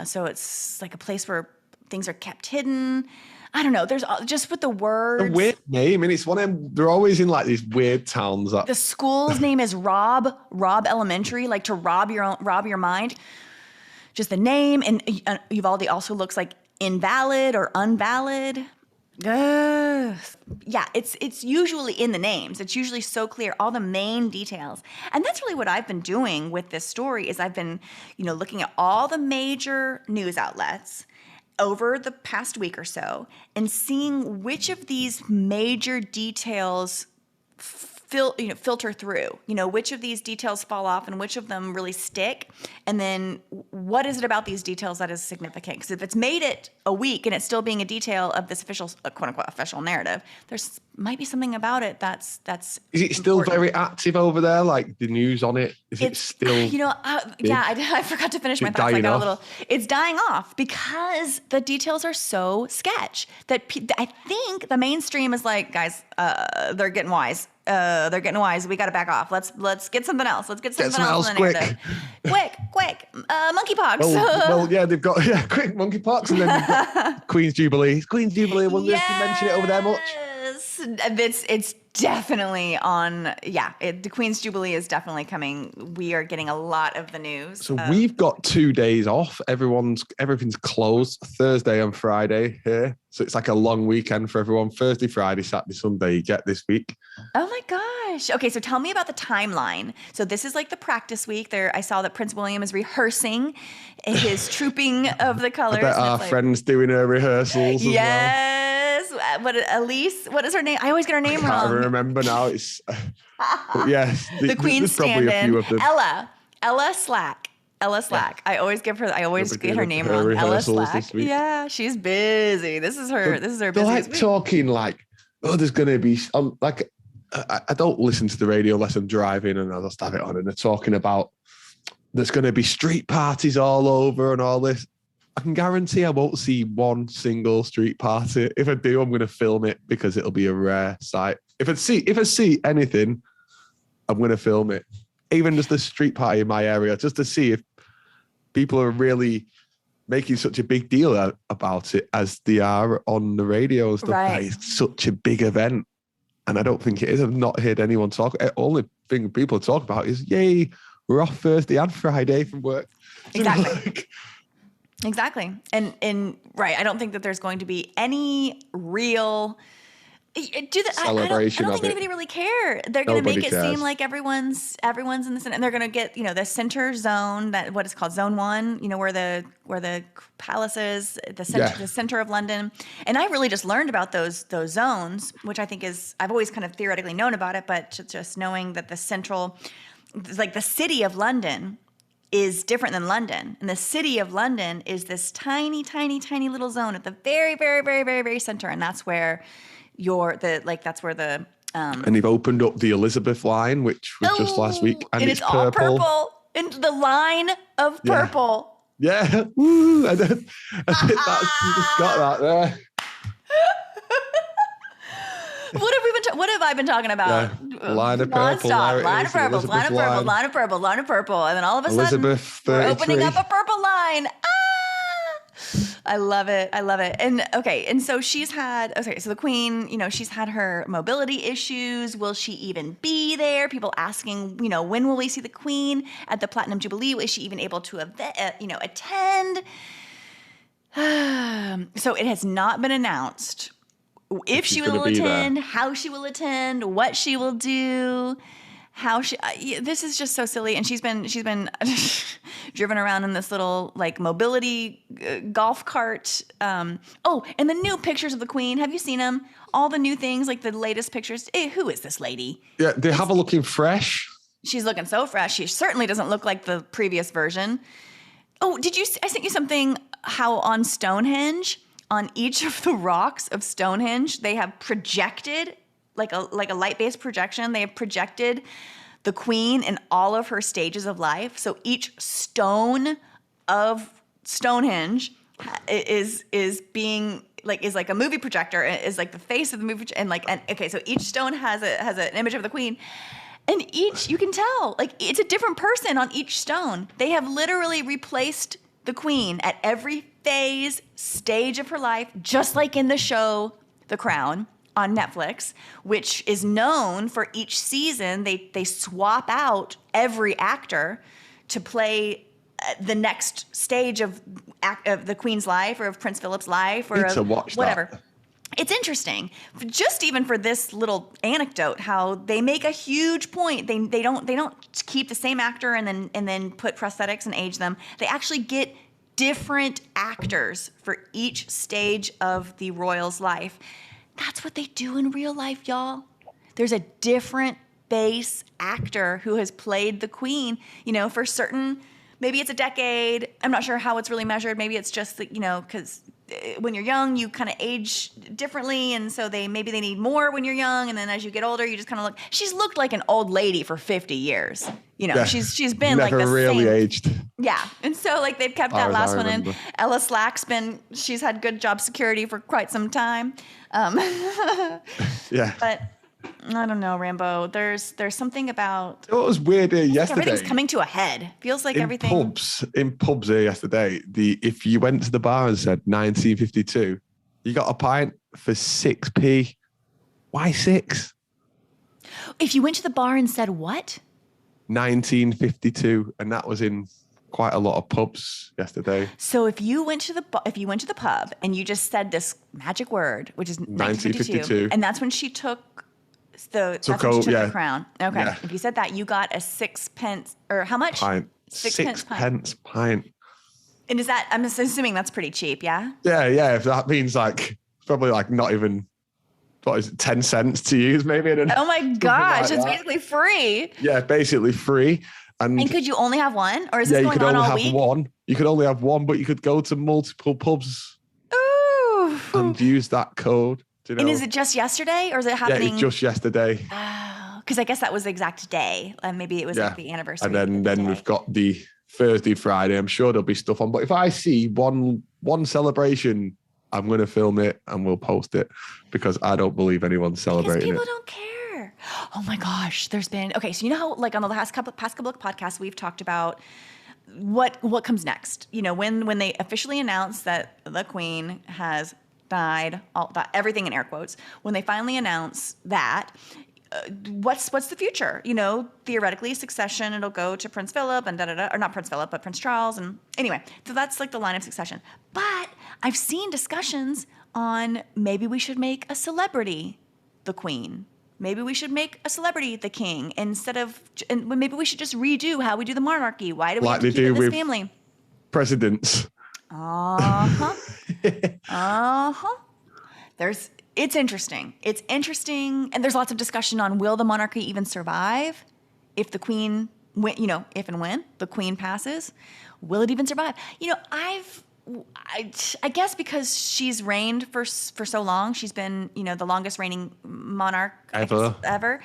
Speaker 1: So it's like a place where things are kept hidden. I don't know. There's just with the words.
Speaker 2: A weird name, and it's one of them. They're always in like these weird towns.
Speaker 1: The school's name is Rob Elementary, like to rob your mind. Just the name, and Uvalde also looks like invalid or unvalid. Ugh. Yeah, it's usually in the names. It's usually so clear, all the main details. And that's really what I've been doing with this story is I've been, looking at all the major news outlets over the past week or so and seeing which of these major details filter through, which of these details fall off and which of them really stick. And then what is it about these details that is significant? Because if it's made it a week and it's still being a detail of this official, quote unquote, official narrative, there's might be something about it that's
Speaker 2: Is it still
Speaker 1: important.
Speaker 2: very active over there? Like the news on it? Is it still?
Speaker 1: I forgot to finish my thoughts. I got a little. It's dying off because the details are so sketch that I think the mainstream is like, guys, they're getting wise. They're getting wise. We got to back off. Let's get something else. Let's get something else in the narrative. Quick. Monkey Pox.
Speaker 2: Well, yeah, they've got quick Monkey Pox, and then they've got Queen's Jubilee. Queen's Jubilee. I wonder if you mention it over there much.
Speaker 1: It's definitely on. Yeah, the Queen's Jubilee is definitely coming. We are getting a lot of the news.
Speaker 2: So we've got 2 days off. Everything's closed Thursday and Friday here. So it's like a long weekend for everyone. Thursday, Friday, Saturday, Sunday you get this week.
Speaker 1: Oh my gosh. Okay, so tell me about the timeline. So this is like the practice week. I saw that Prince William is rehearsing his trooping of the colors.
Speaker 2: I bet our friend's doing her rehearsals as well.
Speaker 1: Yes. Elise, what is her name? I always get her name wrong.
Speaker 2: I can't remember now. It's yes.
Speaker 1: The Queen's stand-in. Ella Slack.
Speaker 2: Yeah.
Speaker 1: I always get her name wrong. Ella Slack. Yeah, she's busy. This is her
Speaker 2: They're
Speaker 1: busy
Speaker 2: like
Speaker 1: week.
Speaker 2: talking like, there's going to be like, I don't listen to the radio unless I'm driving and I'll just have it on, and they're talking about there's going to be street parties all over and all this. I can guarantee I won't see one single street party. If I do, I'm going to film it because it'll be a rare sight. If I see anything, I'm going to film it. Even just a street party in my area, just to see if people are really making such a big deal about it as they are on the radio and stuff.
Speaker 1: Right.
Speaker 2: It's such a big event. And I don't think it is. I've not heard anyone talk. The only thing people talk about is, yay, we're off Thursday and Friday from work.
Speaker 1: Exactly. Exactly. And right, I don't think that there's going to be any real
Speaker 2: celebration.
Speaker 1: I don't think anybody really care. They're going to make it seem like everyone's in the center, and they're going to get the center zone, that what is called Zone 1. Where the palace is, the center of London. And I really just learned about those zones, which I think I've always kind of theoretically known about it, but just knowing that the central, like the city of London, is different than London. And the city of London is this tiny, tiny, tiny little zone at the very, very, very, very, very center, and that's where.
Speaker 2: And they've opened up the Elizabeth line, which was just last week, and it's purple.
Speaker 1: All purple. And the line of purple.
Speaker 2: Yeah. Woo. I think you just got that there.
Speaker 1: What have I been talking about?
Speaker 2: Yeah. Line of purple.
Speaker 1: Line of purple. And then all of a sudden, we're opening up a purple line. I love it. And so so the Queen, she's had her mobility issues. Will she even be there? People asking, when will we see the Queen at the Platinum Jubilee? Is she even able to, attend? So it has not been announced if she will attend, how she will attend, what she will do. This is just so silly, and she's been driven around in this little mobility golf cart. And the new pictures of the Queen, have you seen them? All the new things, like the latest pictures. Who is this lady?
Speaker 2: Yeah, they have her looking fresh.
Speaker 1: She's looking so fresh. She certainly doesn't look like the previous version. Oh, I sent you something? How on Stonehenge, on each of the rocks of Stonehenge, they have projected. Like a light-based projection. They have projected the Queen in all of her stages of life. So each stone of Stonehenge is being is like a movie projector. Is like the face of the movie. So each stone has an image of the Queen, and each you can tell it's a different person on each stone. They have literally replaced the Queen at every phase, stage of her life, just like in the show The Crown on Netflix, which is known for each season. They swap out every actor to play the next stage of the Queen's life or of Prince Philip's life or
Speaker 2: Need
Speaker 1: of
Speaker 2: to watch
Speaker 1: whatever.
Speaker 2: that.
Speaker 1: It's interesting, just even for this little anecdote, how they make a huge point. They don't keep the same actor and then put prosthetics and age them. They actually get different actors for each stage of the royal's life. That's what they do in real life, y'all. There's a different base actor who has played the Queen, for certain, maybe it's a decade. I'm not sure how it's really measured. Maybe it's just that, because when you're young, you kind of age differently. And so maybe they need more when you're young. And then as you get older, you just kind of look, she's looked like an old lady for 50 years.
Speaker 2: Yeah.
Speaker 1: She's been
Speaker 2: Never
Speaker 1: like the
Speaker 2: really
Speaker 1: same.
Speaker 2: aged.
Speaker 1: Yeah. And so like they've kept
Speaker 2: Far
Speaker 1: that
Speaker 2: as
Speaker 1: last
Speaker 2: I
Speaker 1: one in.
Speaker 2: remember.
Speaker 1: Ella Slack's she's had good job security for quite some time.
Speaker 2: Yeah.
Speaker 1: But I don't know, Rambo. There's something about
Speaker 2: It was weird here yesterday.
Speaker 1: everything's coming to a head. Feels like everything.
Speaker 2: In pubs here yesterday, if you went to the bar and said 1952, you got a pint for 6p. Why 6?
Speaker 1: If you went to the bar and said what?
Speaker 2: 1952, and that was in quite a lot of pubs yesterday.
Speaker 1: So if you went to the pub and you just said this magic word, which is 1952, and that's when she took the crown. Okay.
Speaker 2: Yeah.
Speaker 1: If you said that, you got a 6 pence or how much?
Speaker 2: Pint.
Speaker 1: 6
Speaker 2: pence pint.
Speaker 1: And is that, I'm assuming that's pretty cheap, yeah?
Speaker 2: Yeah. If that means probably not even, what is it, 10 cents to use maybe?
Speaker 1: Oh my gosh, it's
Speaker 2: that.
Speaker 1: basically free.
Speaker 2: Yeah, basically free. And
Speaker 1: could you only have one? Or is this
Speaker 2: you
Speaker 1: going
Speaker 2: could
Speaker 1: on
Speaker 2: only
Speaker 1: all
Speaker 2: have
Speaker 1: week?
Speaker 2: one. You could only have one, but you could go to multiple pubs
Speaker 1: Ooh.
Speaker 2: and use that code. Do you know?
Speaker 1: And is it just yesterday or is it happening?
Speaker 2: Yeah, it's just yesterday.
Speaker 1: Because I guess that was the exact day. Maybe it was like the anniversary.
Speaker 2: And then we've got the Thursday, Friday. I'm sure there'll be stuff on. But if I see one celebration, I'm going to film it and we'll post it because I don't believe anyone's celebrating
Speaker 1: people
Speaker 2: it.
Speaker 1: don't care. Oh my gosh, there's been so you know how on the past couple of podcasts we've talked about what comes next. When they officially announce that the Queen has died, everything in air quotes. When they finally announce that. What's the future? Theoretically, succession, it'll go to Prince Philip and or not Prince Philip, but Prince Charles. And anyway, so that's like the line of succession. But I've seen discussions on maybe we should make a celebrity the Queen. Maybe we should make a celebrity the King and maybe we should just redo how we do the monarchy. Why do we have to keep it this family?
Speaker 2: Presidents.
Speaker 1: It's interesting. It's interesting. And there's lots of discussion on will the monarchy even survive if the Queen, if and when the Queen passes, will it even survive? I guess because she's reigned for so long, she's been, the longest reigning monarch ever.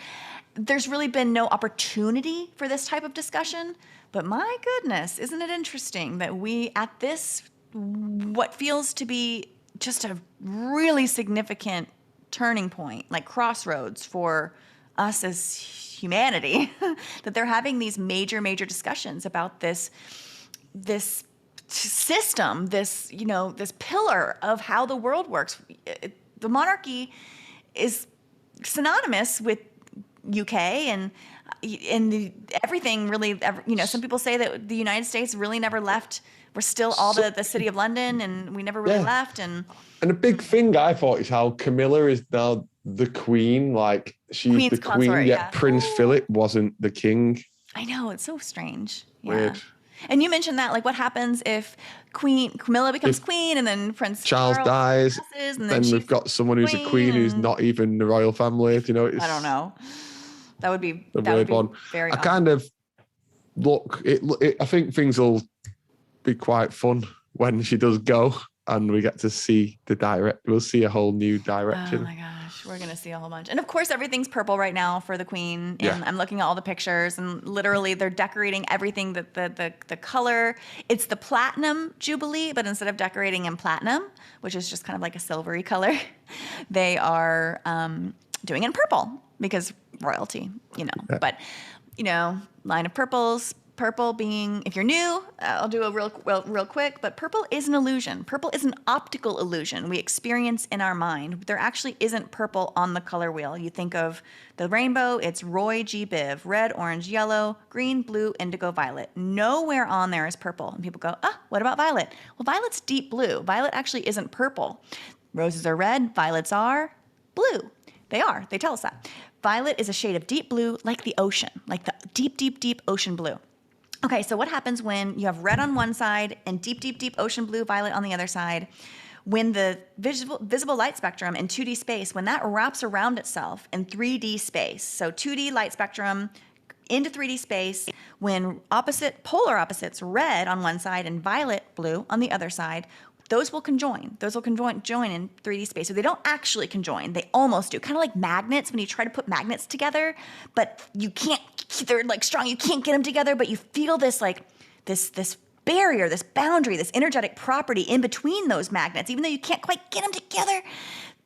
Speaker 1: There's really been no opportunity for this type of discussion. But my goodness, isn't it interesting that we at this, what feels to be just a really significant turning point, like crossroads for us as humanity, that they're having these major discussions about this system, this pillar of how the world works. The monarchy is synonymous with UK and everything really, some people say that the United States really never left. We're still all the city of London, and we never really left. And
Speaker 2: a big thing I thought is how Camilla is now the Queen. Like she's
Speaker 1: Queen's
Speaker 2: the
Speaker 1: consort,
Speaker 2: Queen, yet Prince Philip wasn't the King.
Speaker 1: I know, it's so strange.
Speaker 2: Weird.
Speaker 1: Yeah. And you mentioned that, like, what happens if Camilla becomes Queen, and then Prince
Speaker 2: Charles dies,
Speaker 1: passes, and
Speaker 2: then we've got someone who's a Queen who's not even the royal family. I
Speaker 1: don't know. That would be
Speaker 2: a weird one.
Speaker 1: Very.
Speaker 2: I kind of look. I think things will be quite fun when she does go and we get to see we'll see a whole new direction.
Speaker 1: Oh my gosh, we're gonna see a whole bunch. And of course everything's purple right now for the Queen. And I'm looking at all the pictures and literally they're decorating everything, the color. It's the Platinum Jubilee, but instead of decorating in platinum, which is just kind of like a silvery color, they are doing it in purple because royalty, But line of purples, Purple being, if you're new, I'll do a real quick, but purple is an illusion. Purple is an optical illusion we experience in our mind. There actually isn't purple on the color wheel. You think of the rainbow, it's Roy G. Biv, red, orange, yellow, green, blue, indigo, violet. Nowhere on there is purple. And people go, what about violet? Well, violet's deep blue. Violet actually isn't purple. Roses are red, violets are blue. They are, they tell us that. Violet is a shade of deep blue, like the ocean, like the deep, deep, deep ocean blue. Okay, so what happens when you have red on one side and deep, deep, deep ocean blue, violet on the other side? When the visible light spectrum in 2D space, when that wraps around itself in 3D space, so 2D light spectrum into 3D space, when polar opposites, red on one side and violet, blue on the other side, those will conjoin. Those will join in 3D space. So they don't actually conjoin. They almost do. Kind of like magnets when you try to put magnets together, but you can't, they're like strong. You can't get them together, but you feel this like this barrier, this boundary, this energetic property in between those magnets, even though you can't quite get them together.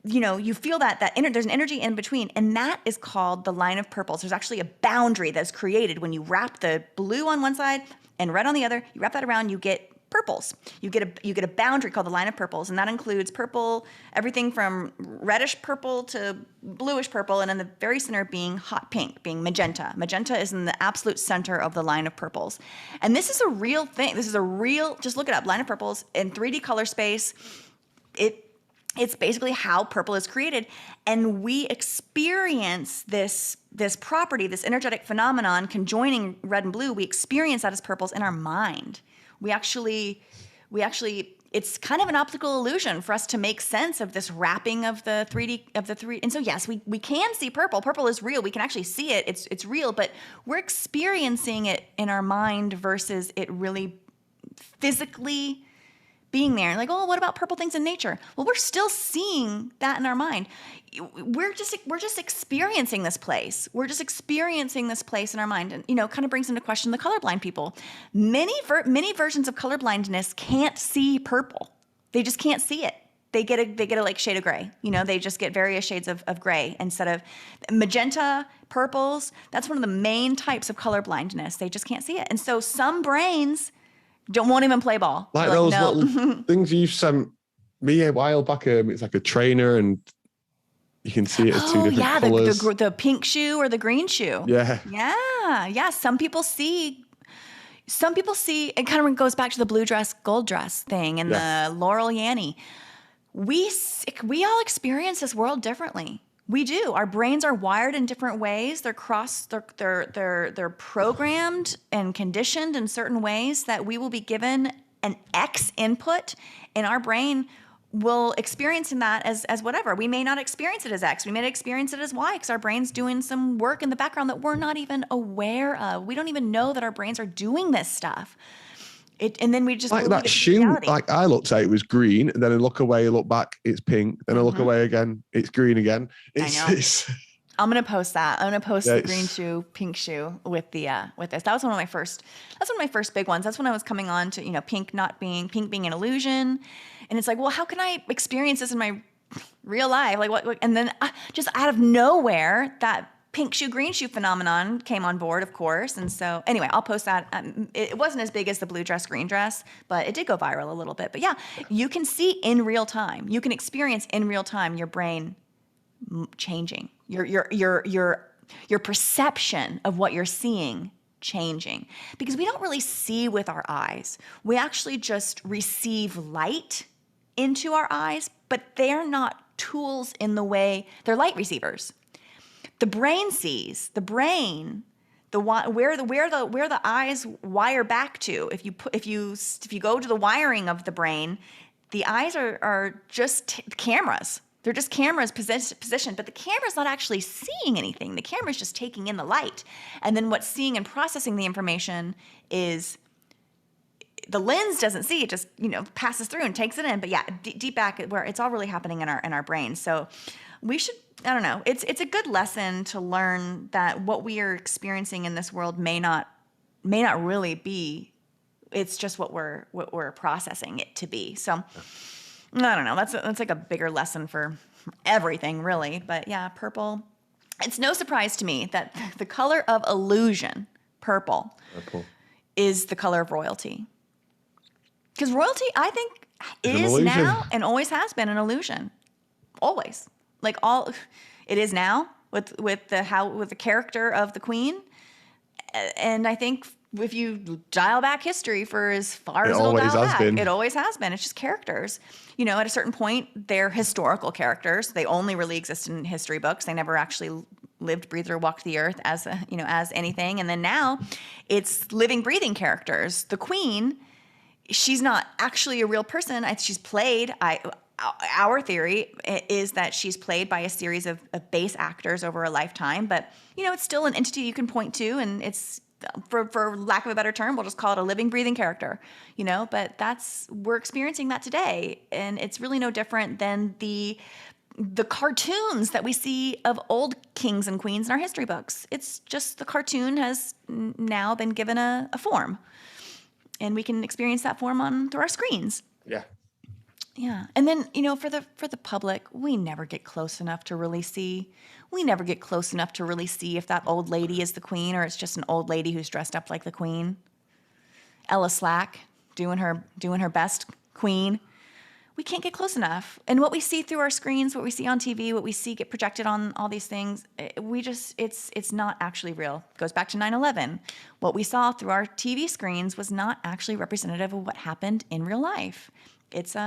Speaker 1: You know, you feel there's an energy in between, and that is called the line of purples. There's actually a boundary that's created when you wrap the blue on one side and red on the other. You wrap that around, you get purples. You get a boundary called the line of purples, and that includes purple, everything from reddish purple to bluish purple, and in the very center being hot pink, being magenta. Magenta is in the absolute center of the line of purples. And this is a real thing. This is a real, just look it up, line of purples in 3D color space. It's basically how purple is created. And we experience this property, this energetic phenomenon conjoining red and blue. We experience that as purples in our mind. We actually, it's kind of an optical illusion for us to make sense of this wrapping of the 3D. And so yes, we can see purple. Purple is real. We can actually see it. It's real, but we're experiencing it in our mind versus it really physically being there. Like, oh, what about purple things in nature? Well, we're still seeing that in our mind. We're just experiencing this place. We're just experiencing this place in our mind. And, kind of brings into question the colorblind people. Many versions of colorblindness can't see purple. They just can't see it. They get a like shade of gray. They just get various shades of gray instead of magenta, purples. That's one of the main types of colorblindness. They just can't see it. And so some brains won't even play ball.
Speaker 2: Like those little things you sent me a while back. It's like a trainer, and you can see it as two different colors.
Speaker 1: The pink shoe or the green shoe.
Speaker 2: Yeah.
Speaker 1: Some people see. It kind of goes back to the blue dress, gold dress thing, and the Laurel Yanny. We all experience this world differently. We do. Our brains are wired in different ways. They're programmed and conditioned in certain ways that we will be given an X input, and our brain will experience that as whatever. We may not experience it as X. We may experience it as Y because our brain's doing some work in the background that we're not even aware of. We don't even know that our brains are doing this stuff. And then we just
Speaker 2: like that shoe. Like I looked at it was green, and then I look away, look back, it's pink. Then I look away again, it's green again.
Speaker 1: I'm gonna post that. I'm gonna post the green shoe, pink shoe with this. That was one of my first. That's one of my first big ones. That's when I was coming on to pink being an illusion, and it's like, well, how can I experience this in my real life? Like what? And then just out of nowhere, that pink shoe, green shoe phenomenon came on board, of course. And so anyway, I'll post that. It wasn't as big as the blue dress, green dress, but it did go viral a little bit. But yeah, you can see in real time. You can experience in real time your brain changing, your perception of what you're seeing changing. Because we don't really see with our eyes. We actually just receive light into our eyes, but they're not tools in the way, they're light receivers. The brain sees. The brain, where the eyes wire back to. If you go to the wiring of the brain, the eyes are just cameras. They're just cameras positioned, but the camera's not actually seeing anything. The camera's just taking in the light, and then what's seeing and processing the information is the lens doesn't see. It just passes through and takes it in. But yeah, deep back where it's all really happening in our brain. So we should. I don't know. It's a good lesson to learn that what we are experiencing in this world may not really be. It's just what we're processing it to be. So I don't know. That's like a bigger lesson for everything, really. But yeah, purple. It's no surprise to me that the color of illusion, purple, is the color of royalty. Because royalty, I think,
Speaker 2: It's an
Speaker 1: is
Speaker 2: illusion.
Speaker 1: now and always has been an illusion. Always. Like it is now with the character of the queen. And I think if you dial back history for as far as it'll
Speaker 2: always
Speaker 1: dial
Speaker 2: has
Speaker 1: back,
Speaker 2: been.
Speaker 1: it always has been. It's just characters. At a certain point, they're historical characters. They only really exist in history books. They never actually lived, breathed, or walked the earth as anything. And then now, it's living, breathing characters. The queen, she's not actually a real person. She's played. Our theory is that she's played by a series of base actors over a lifetime, but it's still an entity you can point to, and it's for lack of a better term, we'll just call it a living, breathing character. But we're experiencing that today, and it's really no different than the cartoons that we see of old kings and queens in our history books. It's just the cartoon has now been given a form, and we can experience that form through our screens.
Speaker 2: Yeah.
Speaker 1: Yeah. And then, for the public, we never get close enough to really see. We never get close enough to really see if that old lady is the queen or it's just an old lady who's dressed up like the queen. Ella Slack doing her best queen. We can't get close enough. And what we see through our screens, what we see on TV, what we see get projected on all these things, it's not actually real. It goes back to 9/11. What we saw through our TV screens was not actually representative of what happened in real life. It's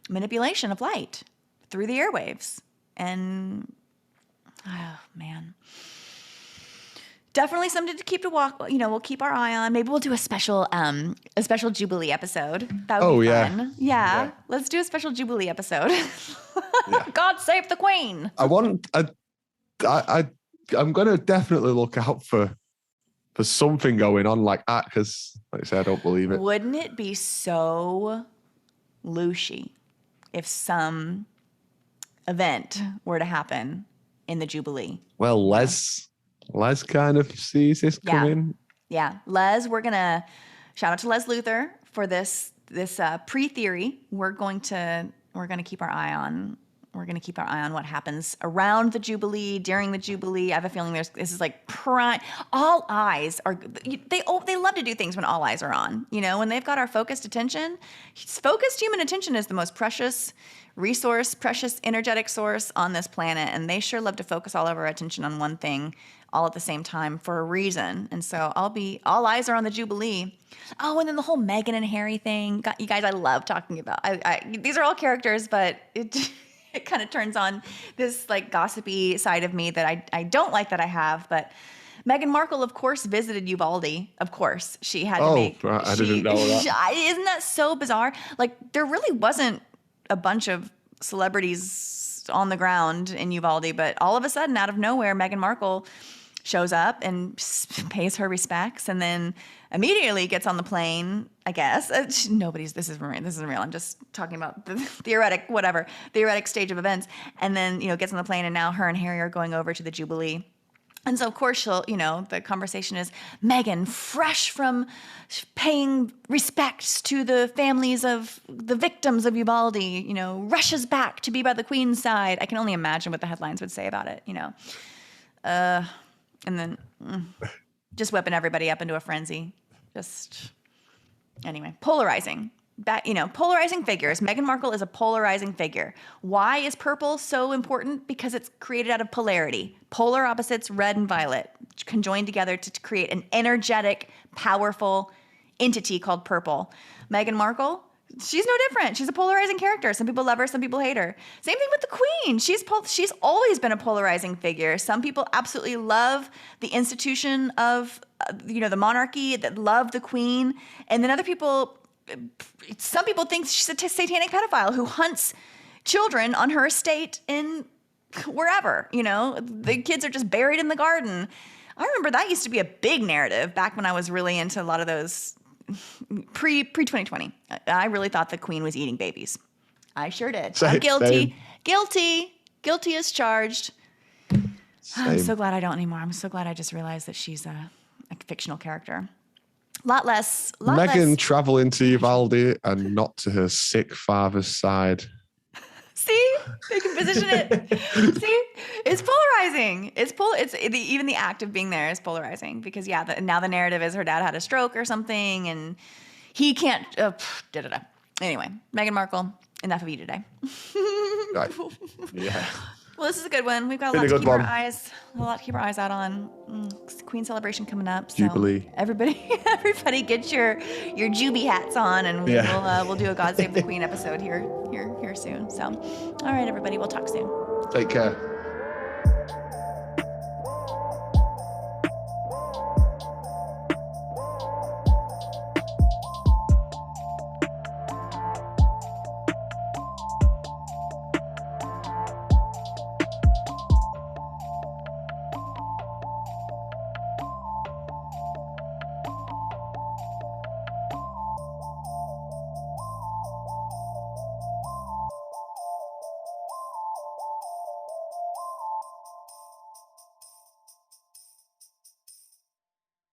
Speaker 1: manipulation of light through the airwaves. And, oh, man. Definitely something to keep we'll keep our eye on. Maybe we'll do a special Jubilee episode. That would be fun. Yeah. Let's do a special Jubilee episode. Yeah. God save the queen.
Speaker 2: I'm going to definitely look out for something going on like that, because, like I said, I don't believe it.
Speaker 1: Wouldn't it be so looshy if some event were to happen in the Jubilee?
Speaker 2: Well, Les kind of sees this coming.
Speaker 1: Yeah. Les, we're going to shout out to Les Luther for this pre-theory. We're going to keep our eye on what happens around the Jubilee, during the Jubilee. I have a feeling this is like prime. All eyes are. They love to do things when all eyes are on. When they've got our focused attention. Focused human attention is the most precious resource, precious energetic source on this planet, and they sure love to focus all of our attention on one thing all at the same time for a reason. And so all eyes are on the Jubilee. Oh, and then the whole Meghan and Harry thing. God, you guys, I love talking about. These are all characters, but it kind of turns on this like gossipy side of me that I don't like that I have. But Meghan Markle, of course, visited Uvalde. Of course, she had to make.
Speaker 2: Right. I didn't know that.
Speaker 1: Isn't that so bizarre? Like, there really wasn't a bunch of celebrities on the ground in Uvalde, but all of a sudden, out of nowhere, Meghan Markle shows up and pays her respects, and then immediately gets on the plane, I guess. This isn't real. I'm just talking about the theoretic stage of events. And then, gets on the plane, and now her and Harry are going over to the Jubilee. And so, of course, the conversation is Meghan, fresh from paying respects to the families of the victims of Uvalde, rushes back to be by the Queen's side. I can only imagine what the headlines would say about it, and then just whipping everybody up into a frenzy. Anyway, polarizing. Polarizing figures. Meghan Markle is a polarizing figure. Why is purple so important? Because it's created out of polarity. Polar opposites, red and violet, conjoined together to create an energetic, powerful entity called purple. Meghan Markle, she's no different. She's a polarizing character. Some people love her, some people hate her. Same thing with the Queen. She's always been a polarizing figure. Some people absolutely love the institution of, the monarchy, that love the Queen. And then some people think she's a satanic pedophile who hunts children on her estate in wherever, the kids are just buried in the garden. I remember that used to be a big narrative back when I was really into a lot of those pre-2020. I really thought the Queen was eating babies. I sure did. I'm guilty.
Speaker 2: Same.
Speaker 1: Guilty as charged.
Speaker 2: Same.
Speaker 1: I'm so glad I don't anymore. I'm so glad I just realized that she's a fictional character. Lot less.
Speaker 2: Meghan traveling to Uvalde and not to her sick father's side.
Speaker 1: See, they can position it. See, it's polarizing. Even the act of being there is polarizing because now the narrative is her dad had a stroke or something, and he can't. Anyway, Meghan Markle. Enough of you today.
Speaker 2: Right. Yeah.
Speaker 1: Well, this is a good one. We've got a lot to keep our eyes out on. Queen celebration coming up. So
Speaker 2: Jubilee.
Speaker 1: Everybody get your Juby hats on, and we'll do a God Save the Queen episode here soon. So, all right, everybody, we'll talk soon.
Speaker 2: Take care.